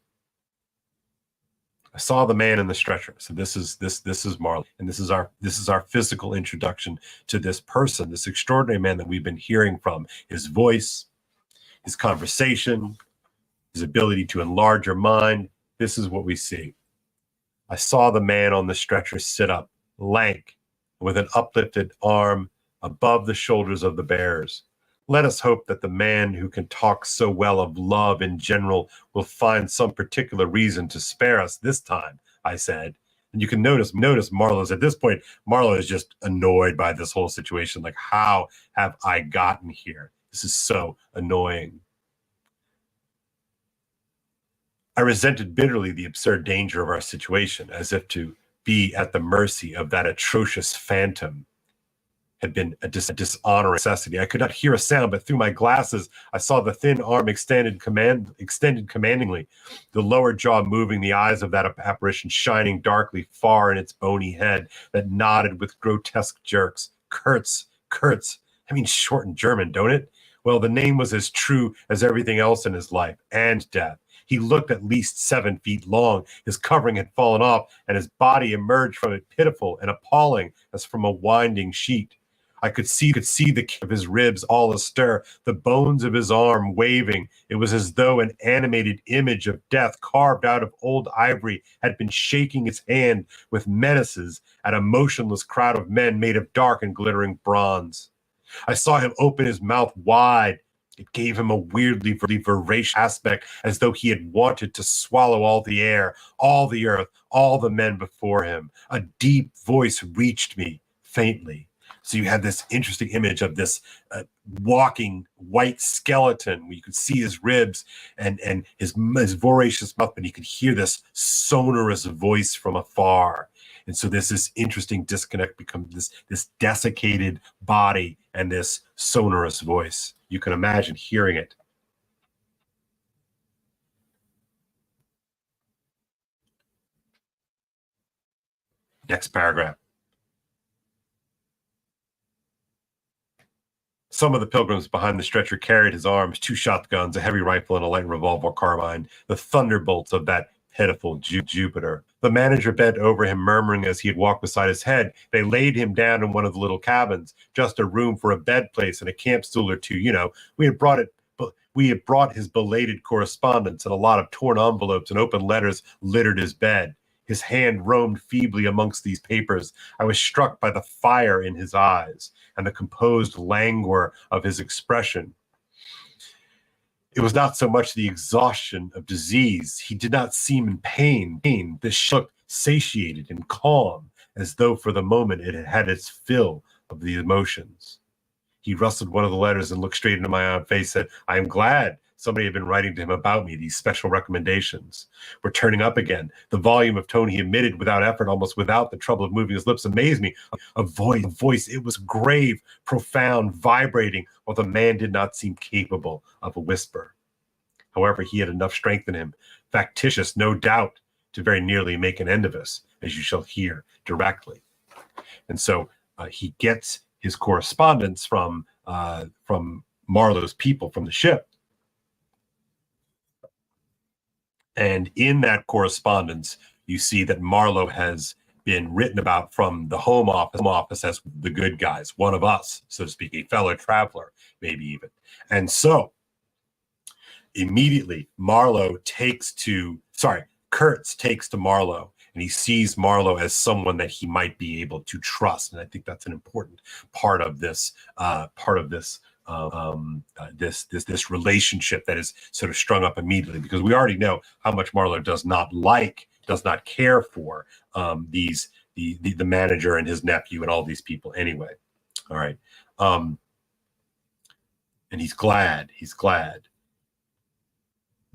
I saw the man in the stretcher. So this is Marley, and this is our physical introduction to this person, this extraordinary man that we've been hearing from. His voice, his conversation, his ability to enlarge your mind. This is what we see. I saw the man on the stretcher sit up, lank, with an uplifted arm above the shoulders of the bearers. Let us hope that the man who can talk so well of love in general will find some particular reason to spare us this time, I said. And you can notice Marlowe's at this point. Marlowe is just annoyed by this whole situation. Like, how have I gotten here? This is so annoying. I resented bitterly the absurd danger of our situation, as if to be at the mercy of that atrocious phantom had been a dishonor necessity. I could not hear a sound, but through my glasses, I saw the thin arm extended commandingly, the lower jaw moving, the eyes of that apparition shining darkly far in its bony head that nodded with grotesque jerks. Kurtz. I mean, short in German, don't it? Well, the name was as true as everything else in his life and death. He looked at least 7 feet long. His covering had fallen off, and his body emerged from it pitiful and appalling as from a winding sheet. I could see the of his ribs all astir, the bones of his arm waving. It was as though an animated image of death carved out of old ivory had been shaking its hand with menaces at a motionless crowd of men made of dark and glittering bronze. I saw him open his mouth wide. It gave him a weirdly voracious aspect, as though he had wanted to swallow all the air, all the earth, all the men before him. A deep voice reached me, faintly. So you had this interesting image of this walking white skeleton where you could see his ribs and his voracious mouth, but you could hear this sonorous voice from afar. And so there's this interesting disconnect between this desiccated body and this sonorous voice. You can imagine hearing it. Next paragraph. Some of the pilgrims behind the stretcher carried his arms, 2 shotguns, a heavy rifle, and a light revolver carbine, the thunderbolts of that pitiful Jupiter. The manager bent over him, murmuring as he had walked beside his head. They laid him down in one of the little cabins, just a room for a bed place and a camp stool or two. We had brought his belated correspondence, and a lot of torn envelopes and open letters littered his bed. His hand roamed feebly amongst these papers. I was struck by the fire in his eyes and the composed languor of his expression. It was not so much the exhaustion of disease. He did not seem in pain. This looked satiated and calm, as though for the moment it had had its fill of the emotions. He rustled one of the letters and looked straight into my own face, said, "I am glad somebody had been writing to him about me, these special recommendations were turning up again." The volume of tone he emitted without effort, almost without the trouble of moving his lips, amazed me. A voice, it was grave, profound, vibrating, while the man did not seem capable of a whisper. However, he had enough strength in him, factitious, no doubt, to very nearly make an end of us, as you shall hear directly. And so he gets his correspondence from Marlowe's people, from the ship. And in that correspondence, you see that Marlowe has been written about from the home office as the good guys, one of us, so to speak, a fellow traveler, maybe even. And so immediately Kurtz takes to Marlowe, and he sees Marlowe as someone that he might be able to trust. And I think that's an important part of this this relationship that is sort of strung up immediately, because we already know how much Marlowe does not care for the manager and his nephew and all these people anyway. All right. And he's glad.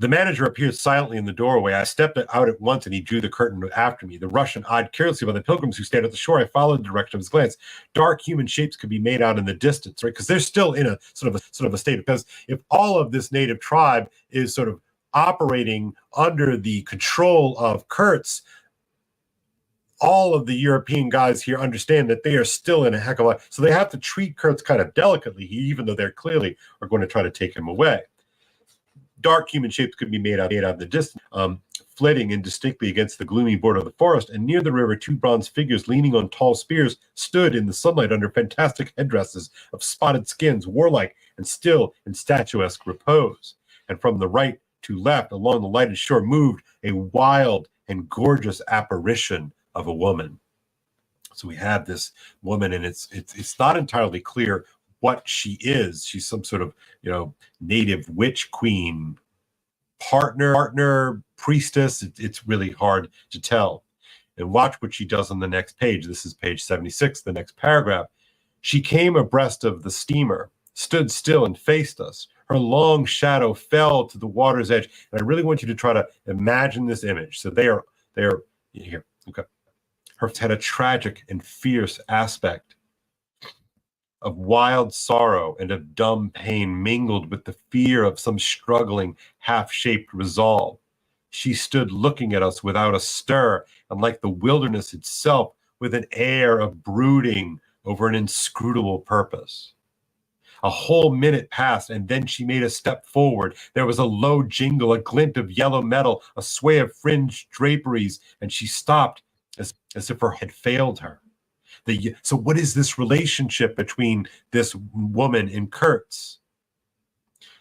The manager appeared silently in the doorway. I stepped out at once, and he drew the curtain after me. The Russian eyed carelessly by the pilgrims who stayed at the shore. I followed the direction of his glance. Dark human shapes could be made out in the distance, right? Because they're still in a sort of a state. Because if all of this native tribe is sort of operating under the control of Kurtz, all of the European guys here understand that they are still in a heck of a lot. So they have to treat Kurtz kind of delicately, even though they're clearly are going to try to take him away. Dark human shapes could be made out of the distance, flitting indistinctly against the gloomy border of the forest, and near the river 2 bronze figures leaning on tall spears stood in the sunlight under fantastic headdresses of spotted skins, warlike and still in statuesque repose. And from the right to left along the lighted shore moved a wild and gorgeous apparition of a woman. So we have this woman, and it's not entirely clear what she is. She's some sort of, native witch queen, partner, priestess. It's really hard to tell. And watch what she does on the next page. This is page 76, the next paragraph. She came abreast of the steamer, stood still and faced us. Her long shadow fell to the water's edge. And I really want you to try to imagine this image. So they are here. Okay. Her had a tragic and fierce aspect of wild sorrow and of dumb pain mingled with the fear of some struggling, half-shaped resolve. She stood looking at us without a stir, and like the wilderness itself, with an air of brooding over an inscrutable purpose. A whole minute passed, and then she made a step forward. There was a low jingle, a glint of yellow metal, a sway of fringed draperies, and she stopped as if her head failed her. So what is this relationship between this woman and Kurtz?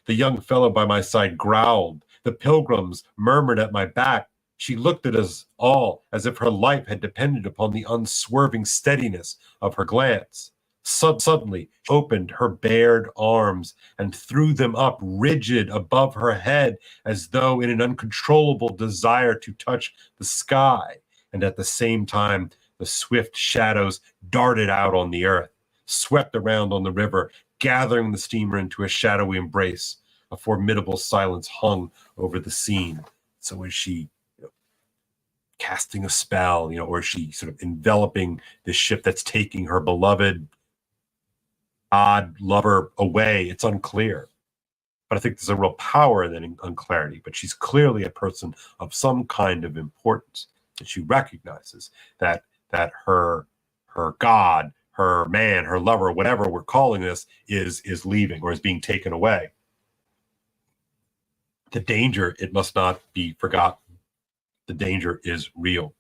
The young fellow by my side growled. The pilgrims murmured at my back. She looked at us all as if her life had depended upon the unswerving steadiness of her glance. Suddenly, she opened her bared arms and threw them up rigid above her head, as though in an uncontrollable desire to touch the sky. And at the same time, the swift shadows darted out on the earth. swept around on the river, gathering the steamer into a shadowy embrace. A formidable silence hung over the scene. So is she casting a spell, or is she sort of enveloping this ship that's taking her beloved odd lover away? It's unclear. But I think there's a real power in that unclarity. But she's clearly a person of some kind of importance. And she recognizes that her god, her man, her lover, whatever we're calling this, is leaving or is being taken away. The danger, it must not be forgotten. The danger is real.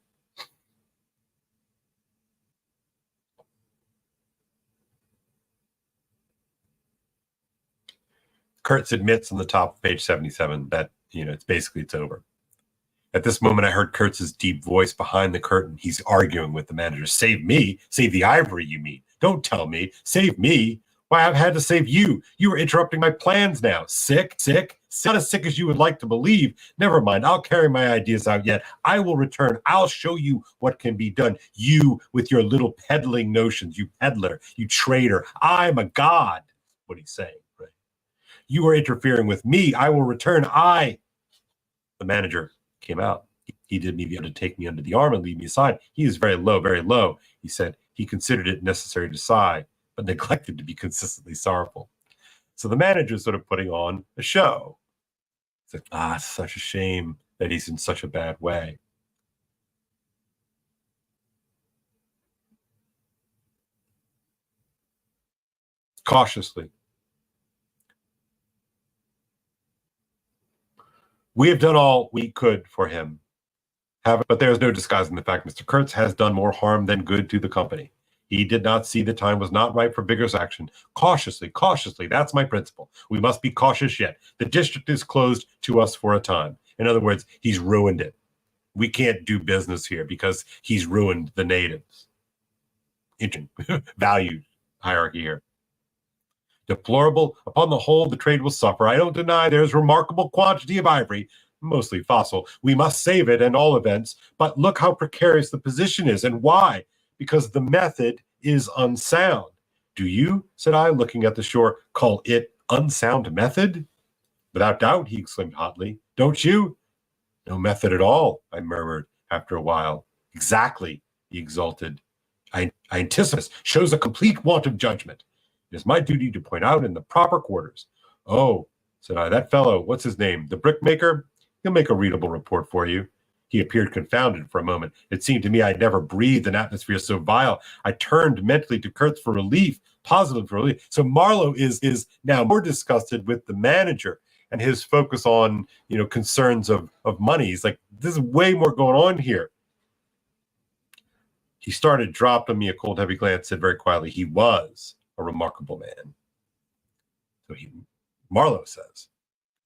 Kurtz admits on the top of page 77 that, it's over. At this moment, I heard Kurtz's deep voice behind the curtain. He's arguing with the manager. Save me. Save the ivory, you mean. Don't tell me. Save me. Why, I've had to save you. You are interrupting my plans now. Sick. Not as sick as you would like to believe. Never mind. I'll carry my ideas out yet. I will return. I'll show you what can be done. You with your little peddling notions. You peddler. You traitor. I'm a god. What he's saying, right? You are interfering with me. I will return. The manager came out. He didn't even have to take me under the arm and lead me aside. He is very low, very low. He said he considered it necessary to sigh, but neglected to be consistently sorrowful. So the manager is sort of putting on a show. It's like, it's such a shame that he's in such a bad way. Cautiously, we have done all we could for him, but there is no disguising the fact Mr. Kurtz has done more harm than good to the company. He did not see the time was not ripe for vigorous action. Cautiously, that's my principle. We must be cautious yet. The district is closed to us for a time. In other words, he's ruined it. We can't do business here because he's ruined the natives. Value hierarchy here. Deplorable. Upon the whole, the trade will suffer. I don't deny there's remarkable quantity of ivory, mostly fossil. We must save it in all events. But look how precarious the position is. And why? Because the method is unsound. Do you, said I, looking at the shore, call it unsound method? Without doubt, he exclaimed hotly. Don't you? No method at all, I murmured after a while. Exactly, he exulted. I anticipate this. Shows a complete want of judgment. It is my duty to point out in the proper quarters. Oh, said I, that fellow, what's his name? The brickmaker? He'll make a readable report for you. He appeared confounded for a moment. It seemed to me I'd never breathed an atmosphere so vile. I turned mentally to Kurtz for relief, positive relief. So Marlowe is now more disgusted with the manager and his focus on, concerns of money. He's like, there's way more going on here. He started, dropped on me a cold, heavy glance, said very quietly, he was a remarkable man. So Marlowe says,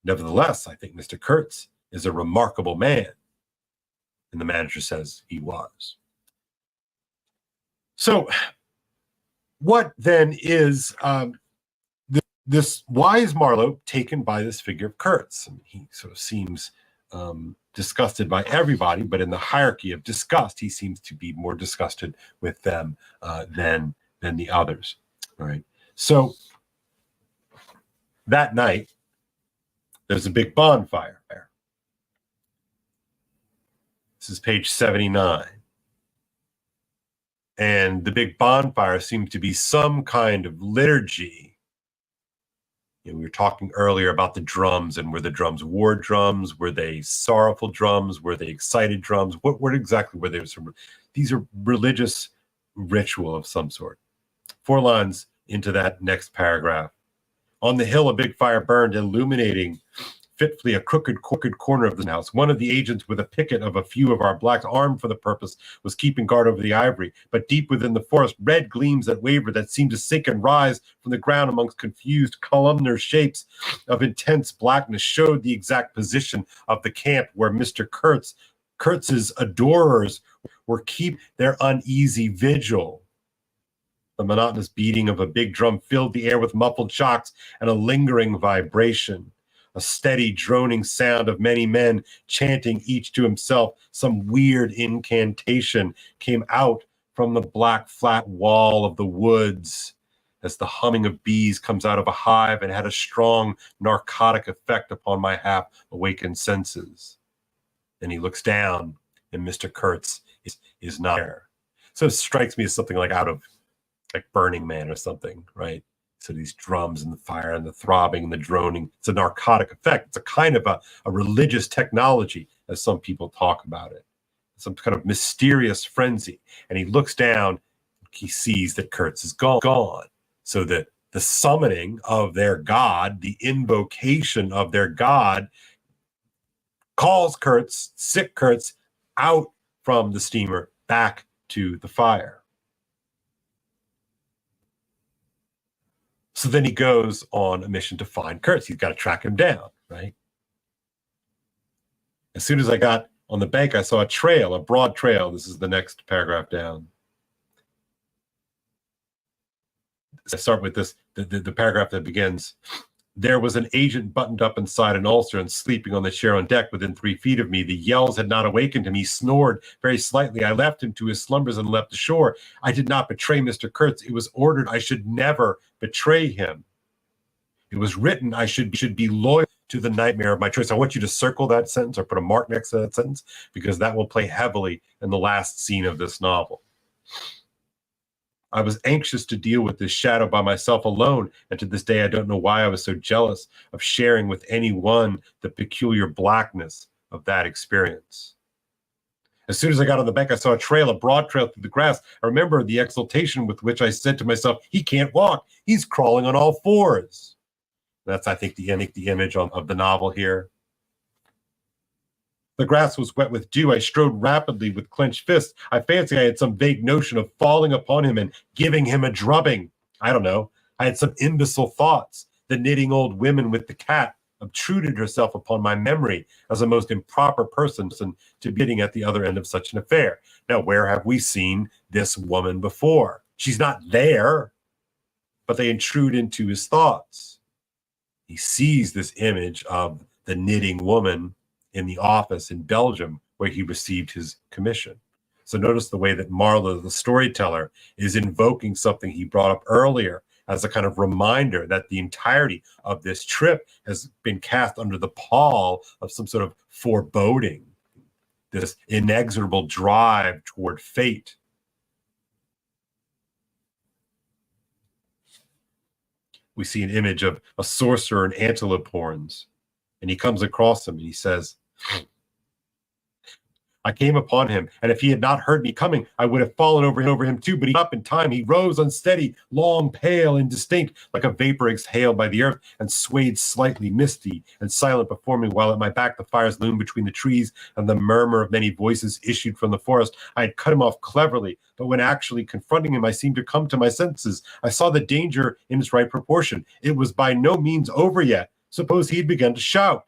nevertheless, I think Mr. Kurtz is a remarkable man. And the manager says he was. So what then is this? Why is Marlowe taken by this figure of Kurtz? I mean, he sort of seems disgusted by everybody, but in the hierarchy of disgust, he seems to be more disgusted with them than the others. All right. So that night, there's a big bonfire there. This is page 79. And the big bonfire seems to be some kind of liturgy. We were talking earlier about the drums, and were the drums war drums? Were they sorrowful drums? Were they excited drums? What exactly were they? These are religious ritual of some sort. 4 lines into that next paragraph. On the hill, a big fire burned, illuminating fitfully a crooked corner of the house. One of the agents with a picket of a few of our blacks armed for the purpose was keeping guard over the ivory. But deep within the forest, red gleams that wavered, that seemed to sink and rise from the ground amongst confused columnar shapes of intense blackness, showed the exact position of the camp where Mr. Kurtz's adorers were keep their uneasy vigil. The monotonous beating of a big drum filled the air with muffled shocks and a lingering vibration. A steady droning sound of many men chanting each to himself some weird incantation came out from the black flat wall of the woods. as the humming of bees comes out of a hive, and had a strong narcotic effect upon my half-awakened senses. Then he looks down, and Mr. Kurtz is not there. So it strikes me as something like out of like Burning Man or something, right? So these drums and the fire and the throbbing and the droning, it's a narcotic effect. It's a kind of a religious technology, as some people talk about it. Some kind of mysterious frenzy. And he looks down, he sees that Kurtz is gone. So the summoning of their god, the invocation of their god, calls Kurtz, sick Kurtz, out from the steamer back to the fire. So then he goes on a mission to find Kurtz. He's got to track him down, right? As soon as I got on the bank, I saw a trail, a broad trail. This is the next paragraph down. I start with this, the paragraph that begins, "There was an agent buttoned up inside an ulster and sleeping on the chair on deck within 3 feet of me. The yells had not awakened him. He snored very slightly. I left him to his slumbers and leapt ashore. I did not betray Mr. Kurtz. It was ordered I should never betray him. It was written I should be loyal to the nightmare of my choice." I want you to circle that sentence or put a mark next to that sentence, because that will play heavily in the last scene of this novel. "I was anxious to deal with this shadow by myself alone, and to this day I don't know why I was so jealous of sharing with anyone the peculiar blackness of that experience. As soon as I got on the bank, I saw a trail, a broad trail through the grass. I remember the exultation with which I said to myself, 'He can't walk. He's crawling on all fours.'" That's, I think, the image of the novel here. "The grass was wet with dew. I strode rapidly with clenched fists. I fancy I had some vague notion of falling upon him and giving him a drubbing. I don't know. I had some imbecile thoughts. The knitting old woman with the cat obtruded herself upon my memory as a most improper person to be sitting at the other end of such an affair. Now, where have we seen this woman before? She's not there, but they intrude into his thoughts. He sees this image of the knitting woman in the office in Belgium where he received his commission. So notice the way that Marlowe, the storyteller, is invoking something he brought up earlier as a kind of reminder that the entirety of this trip has been cast under the pall of some sort of foreboding, this inexorable drive toward fate. We see an image of a sorcerer in antelope horns, and he comes across him and he says, "I came upon him, and if he had not heard me coming, I would have fallen over him too, but he up in time. He rose unsteady, long, pale, indistinct, like a vapor exhaled by the earth, and swayed slightly, misty and silent before me, while at my back the fires loomed between the trees, and the murmur of many voices issued from the forest. I had cut him off cleverly, but when actually confronting him, I seemed to come to my senses. I saw the danger in its right proportion. It was by no means over yet. Suppose he had begun to shout.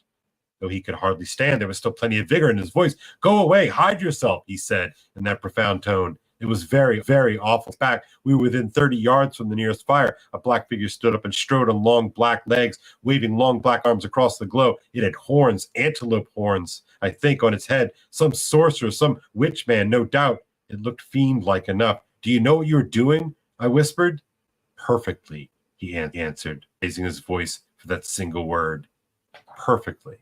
Though he could hardly stand, there was still plenty of vigor in his voice. 'Go away, hide yourself,' he said in that profound tone. It was very, very awful. Back, we were within 30 yards from the nearest fire. A black figure stood up and strode on long black legs, waving long black arms across the glow. It had horns, antelope horns, I think, on its head. Some sorcerer, some witch man, no doubt. It looked fiend-like enough. 'Do you know what you are doing?' I whispered. 'Perfectly,' he answered, raising his voice for that single word. 'Perfectly.'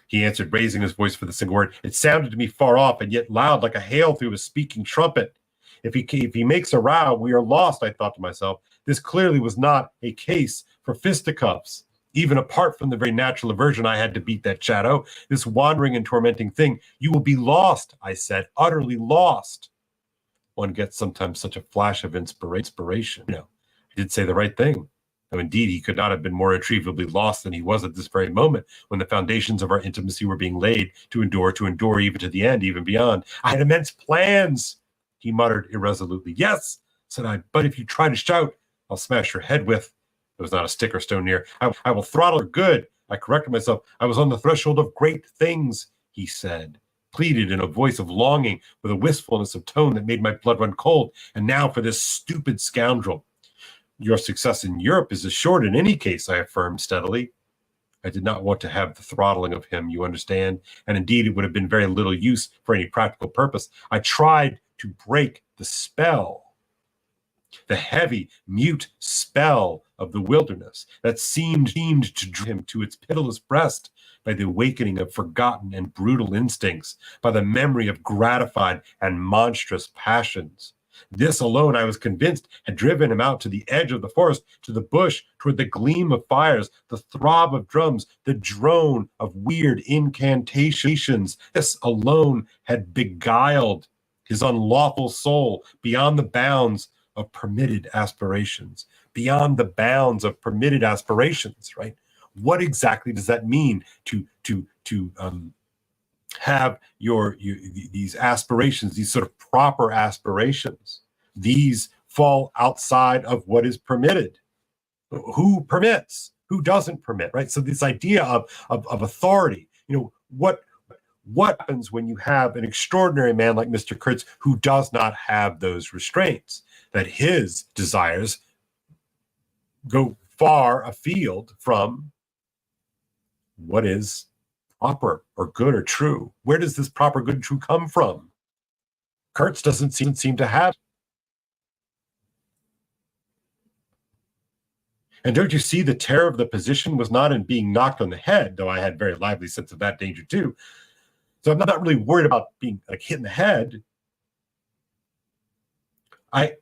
He answered, raising his voice for the single word. It sounded to me far off and yet loud, like a hail through a speaking trumpet. If he makes a row, we are lost, I thought to myself. This clearly was not a case for fisticuffs. Even apart from the very natural aversion I had to beat that shadow, this wandering and tormenting thing, you will be lost, I said, utterly lost. One gets sometimes such a flash of inspiration. I did say the right thing. Now, indeed, he could not have been more irretrievably lost than he was at this very moment, when the foundations of our intimacy were being laid to endure even to the end, even beyond. I had immense plans, he muttered irresolutely. Yes, said I, but if you try to shout, I'll smash your head with. There was not a stick or stone near. I will throttle her good. I corrected myself. I was on the threshold of great things, he said, pleaded in a voice of longing, with a wistfulness of tone that made my blood run cold. And now for this stupid scoundrel. Your success in Europe is assured in any case, I affirmed steadily. I did not want to have the throttling of him, you understand, and indeed it would have been very little use for any practical purpose. I tried to break the spell. the heavy, mute spell of the wilderness that seemed to draw him to its pitiless breast by the awakening of forgotten and brutal instincts, by the memory of gratified and monstrous passions. This alone, I was convinced, had driven him out to the edge of the forest, to the bush, toward the gleam of fires, the throb of drums, the drone of weird incantations. This alone had beguiled his unlawful soul beyond the bounds of permitted aspirations, beyond the bounds of permitted aspirations, right? What exactly does that mean to have these aspirations, these sort of proper aspirations? These fall outside of what is permitted. Who permits? Who doesn't permit, right? So this idea of authority, what happens when you have an extraordinary man like Mr. Kurtz who does not have those restraints, that his desires go far afield from what is proper or good or true? Where does this proper, good, and true come from? Kurtz doesn't seem to have. And don't you see the terror of the position was not in being knocked on the head, though I had very lively sense of that danger too. So I'm not really worried about being like hit in the head. But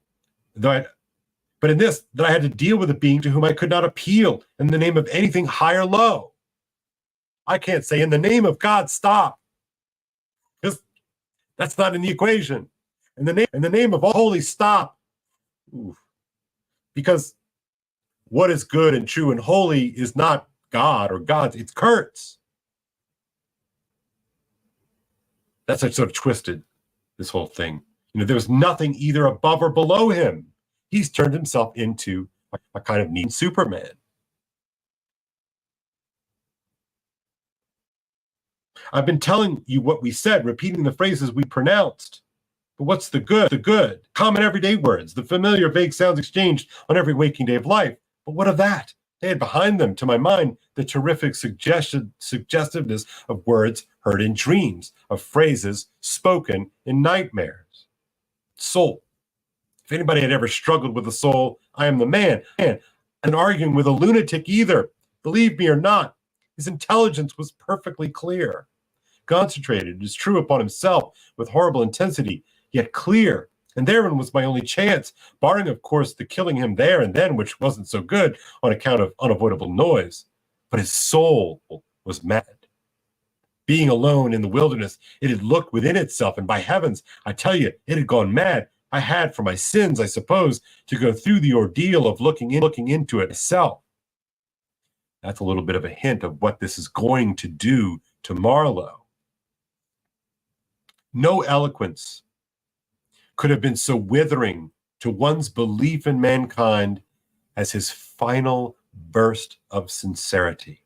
in this, that I had to deal with a being to whom I could not appeal in the name of anything high or low. I can't say, in the name of God, stop. Because that's not in the equation. In the name of holy, stop. Oof. Because what is good and true and holy is not God or God's, it's Kurtz. That's sort of twisted, this whole thing. There was nothing either above or below him. He's turned himself into a kind of neat Superman. I've been telling you what we said, repeating the phrases we pronounced. But what's the good? The good, common everyday words, the familiar vague sounds exchanged on every waking day of life. But what of that? They had behind them, to my mind, the terrific suggestiveness of words heard in dreams, of phrases spoken in nightmares. Soul. If anybody had ever struggled with the soul, I am the man. And arguing with a lunatic either, believe me or not, his intelligence was perfectly clear. Concentrated, it is true, upon himself with horrible intensity, yet clear. And therein was my only chance, barring, of course, the killing him there and then, which wasn't so good on account of unavoidable noise. But his soul was mad. Being alone in the wilderness, it had looked within itself, and by heavens, I tell you, it had gone mad. I had, for my sins, I suppose, to go through the ordeal of looking into it myself. That's a little bit of a hint of what this is going to do to Marlowe. No eloquence could have been so withering to one's belief in mankind as his final burst of sincerity.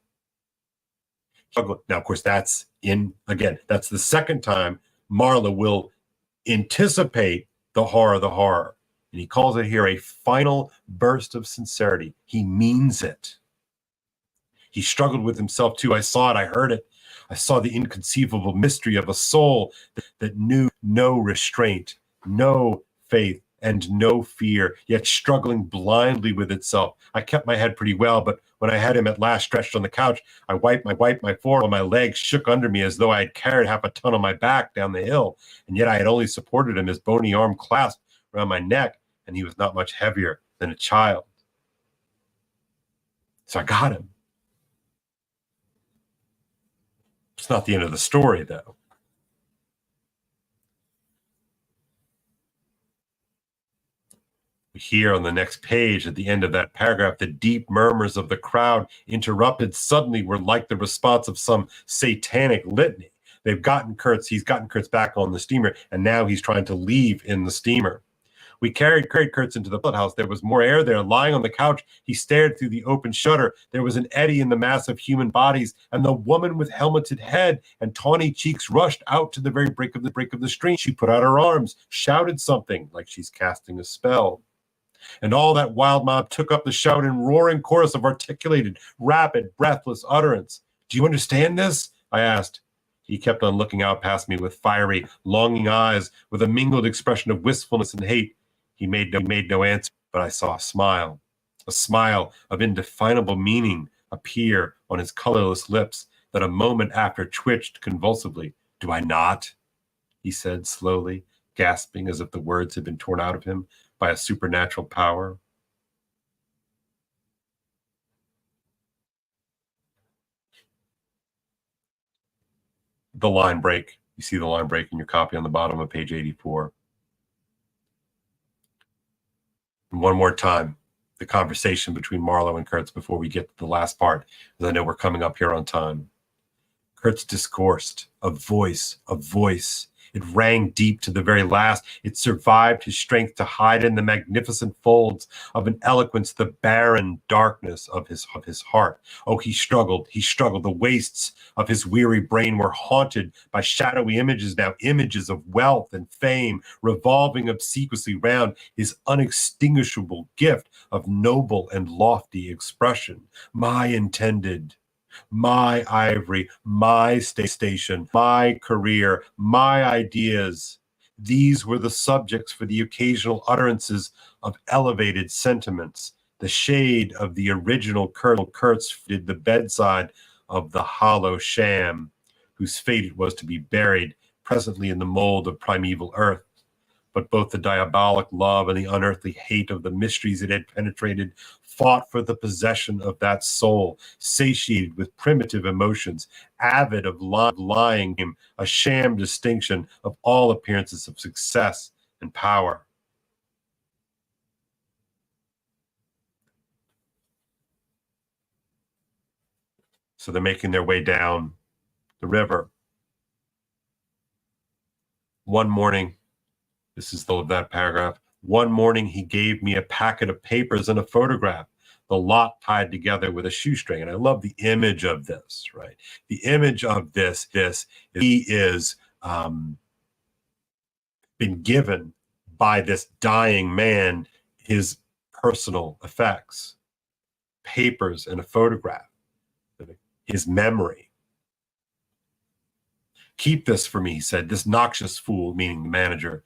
Now, of course, that's the second time Marlowe will anticipate the horror. And he calls it here a final burst of sincerity. He means it. He struggled with himself too. I saw it, I heard it. I saw the inconceivable mystery of a soul that knew no restraint, no faith, and no fear, yet struggling blindly with itself. I kept my head pretty well, but when I had him at last stretched on the couch, I wiped my forehead while my legs shook under me as though I had carried half a ton on my back down the hill, and yet I had only supported him, his bony arm clasped around my neck, and he was not much heavier than a child. So I got him. It's not the end of the story, though. We hear on the next page, at the end of that paragraph, the deep murmurs of the crowd, interrupted suddenly, were like the response of some satanic litany. He's gotten Kurtz back on the steamer, and now he's trying to leave in the steamer. We carried Kurtz into the bloodhouse. There was more air there. Lying on the couch, he stared through the open shutter. There was an eddy in the mass of human bodies, and the woman with helmeted head and tawny cheeks rushed out to the very brink of the stream. She put out her arms, shouted something like she's casting a spell. And all that wild mob took up the shout in roaring chorus of articulated, rapid, breathless utterance. "Do you understand this?" I asked. He kept on looking out past me with fiery, longing eyes, with a mingled expression of wistfulness and hate. He made no answer. but I saw a smile of indefinable meaning appear on his colorless lips that a moment after twitched convulsively. "Do I not?" he said slowly, gasping as if the words had been torn out of him by a supernatural power. The line break. You see the line break in your copy on the bottom of page 84. And one more time, the conversation between Marlowe and Kurtz before we get to the last part, because I know we're coming up here on time. Kurtz discoursed, a voice. It rang deep to the very last. It survived his strength to hide in the magnificent folds of an eloquence the barren darkness of his heart. Oh, he struggled. The wastes of his weary brain were haunted by shadowy images now, images of wealth and fame, revolving obsequiously round his unextinguishable gift of noble and lofty expression. My intended, my ivory, my station, my career, my ideas. These were the subjects for the occasional utterances of elevated sentiments. The shade of the original Kurtz did the bedside of the hollow sham, whose fate it was to be buried presently in the mold of primeval earth. But both the diabolic love and the unearthly hate of the mysteries it had penetrated fought for the possession of that soul, satiated with primitive emotions, avid of lying, a sham distinction of all appearances of success and power. So they're making their way down the river. One morning, this is that paragraph. One morning, he gave me a packet of papers and a photograph, the lot tied together with a shoestring. And I love the image of this, right? The image of this he is been given by this dying man his personal effects, papers and a photograph, his memory. "Keep this for me," he said. "This noxious fool," meaning the manager,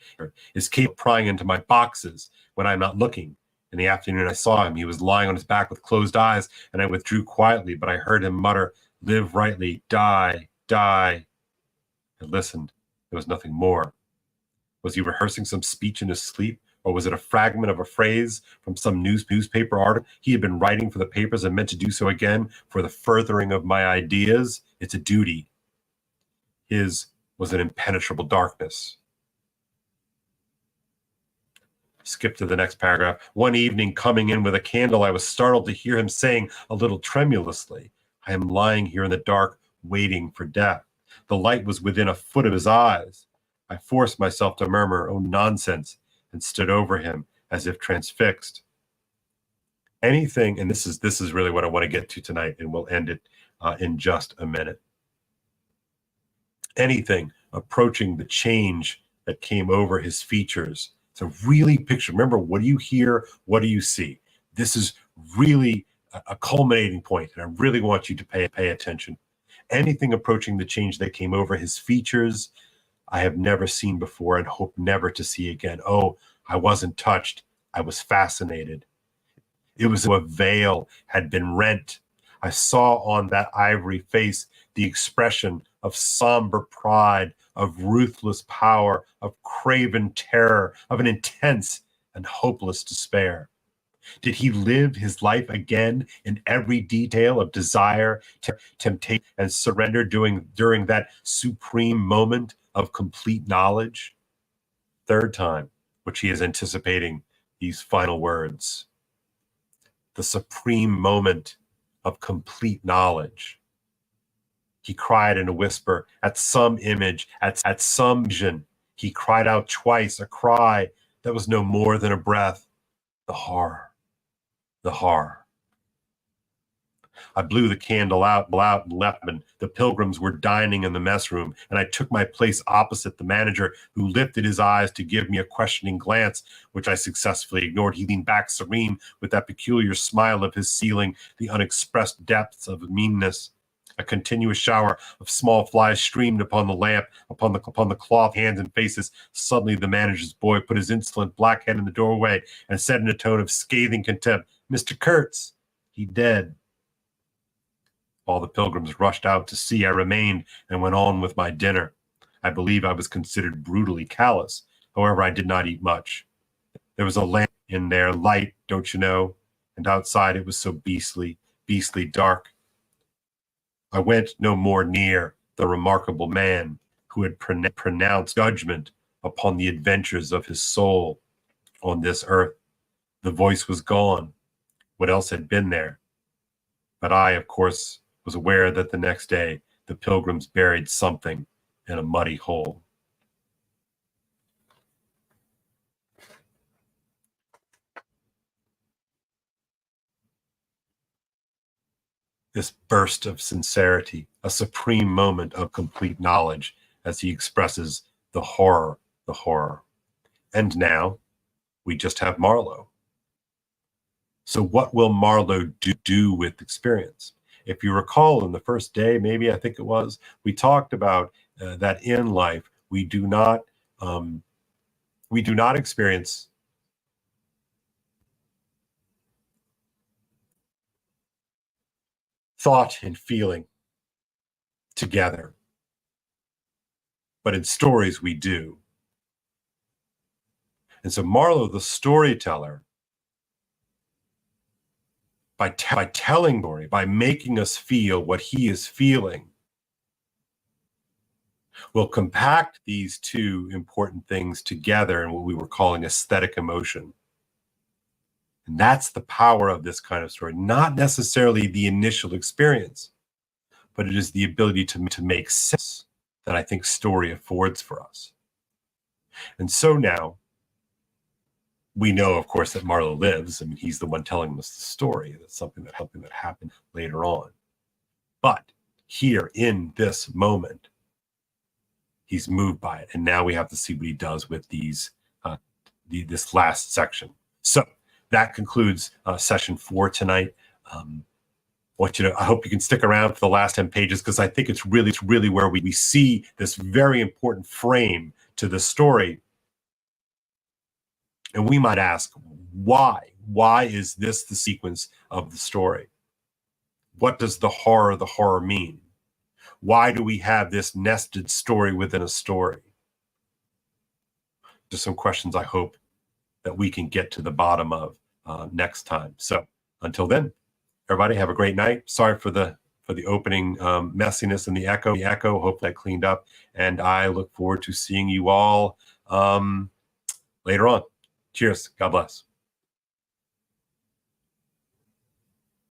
"is capable of prying into my boxes when I'm not looking. In the afternoon, I saw him. He was lying on his back with closed eyes, and I withdrew quietly, but I heard him mutter, 'Live rightly, die, die.' I listened. There was nothing more. Was he rehearsing some speech in his sleep, or was it a fragment of a phrase from some newspaper article he had been writing for the papers and meant to do so again for the furthering of my ideas? It's a duty. His was an impenetrable darkness." Skip to the next paragraph. "One evening, coming in with a candle, I was startled to hear him saying a little tremulously, 'I am lying here in the dark, waiting for death.' The light was within a foot of his eyes. I forced myself to murmur, 'Oh, nonsense,' and stood over him as if transfixed." Anything, and this is really what I want to get to tonight, and we'll end it in just a minute. Anything approaching the change that came over his features. So really picture, remember, what do you hear? What do you see? This is really a culminating point, and I really want you to pay attention. Anything approaching the change that came over his features, I have never seen before and hope never to see again. Oh, I wasn't touched. I was fascinated. It was as though a veil had been rent. I saw on that ivory face the expression of somber pride, of ruthless power, of craven terror, of an intense and hopeless despair. Did he live his life again in every detail of desire, temptation, and surrender during that supreme moment of complete knowledge? Third time, which he is anticipating these final words. The supreme moment of complete knowledge. He cried in a whisper at some image, at some vision. He cried out twice, a cry that was no more than a breath. The horror, the horror. I blew the candle out and left, and the pilgrims were dining in the mess room, and I took my place opposite the manager, who lifted his eyes to give me a questioning glance, which I successfully ignored. He leaned back serene with that peculiar smile of his sealing the unexpressed depths of meanness. A continuous shower of small flies streamed upon the lamp, upon the cloth, hands, and faces. Suddenly the manager's boy put his insolent black head in the doorway and said in a tone of scathing contempt, "Mr. Kurtz, he dead." All the pilgrims rushed out to see. I remained and went on with my dinner. I believe I was considered brutally callous. However, I did not eat much. There was a lamp in there, light, don't you know? And outside it was so beastly dark. I went no more near the remarkable man who had pronounced judgment upon the adventures of his soul on this earth. The voice was gone. What else had been there? But I, of course, was aware that the next day the pilgrims buried something in a muddy hole. This burst of sincerity, a supreme moment of complete knowledge as he expresses the horror. And now we just have Marlowe. So what will Marlowe do with experience? If you recall in the first day, maybe I think it was, we talked about that in life we do not experience thought and feeling together, but in stories we do. And so Marlowe, the storyteller, by telling story, by making us feel what he is feeling, will compact these two important things together in what we were calling aesthetic emotion. And that's the power of this kind of story, not necessarily the initial experience, but it is the ability to make sense that I think story affords for us. And so now, we know, of course, that Marlowe lives. I mean, he's the one telling us the story. That's something that happened later on. But here in this moment, he's moved by it. And now we have to see what he does with these this last section. So that concludes session 4 tonight. I hope you can stick around for the last 10 pages, because I think it's really where we see this very important frame to the story. And we might ask, why? Why is this the sequence of the story? What does the horror mean? Why do we have this nested story within a story? Just some questions I hope that we can get to the bottom of next time. So until then, everybody have a great night. Sorry for the opening messiness and the echo. Hope that cleaned up. And I look forward to seeing you all later on. Cheers. God bless.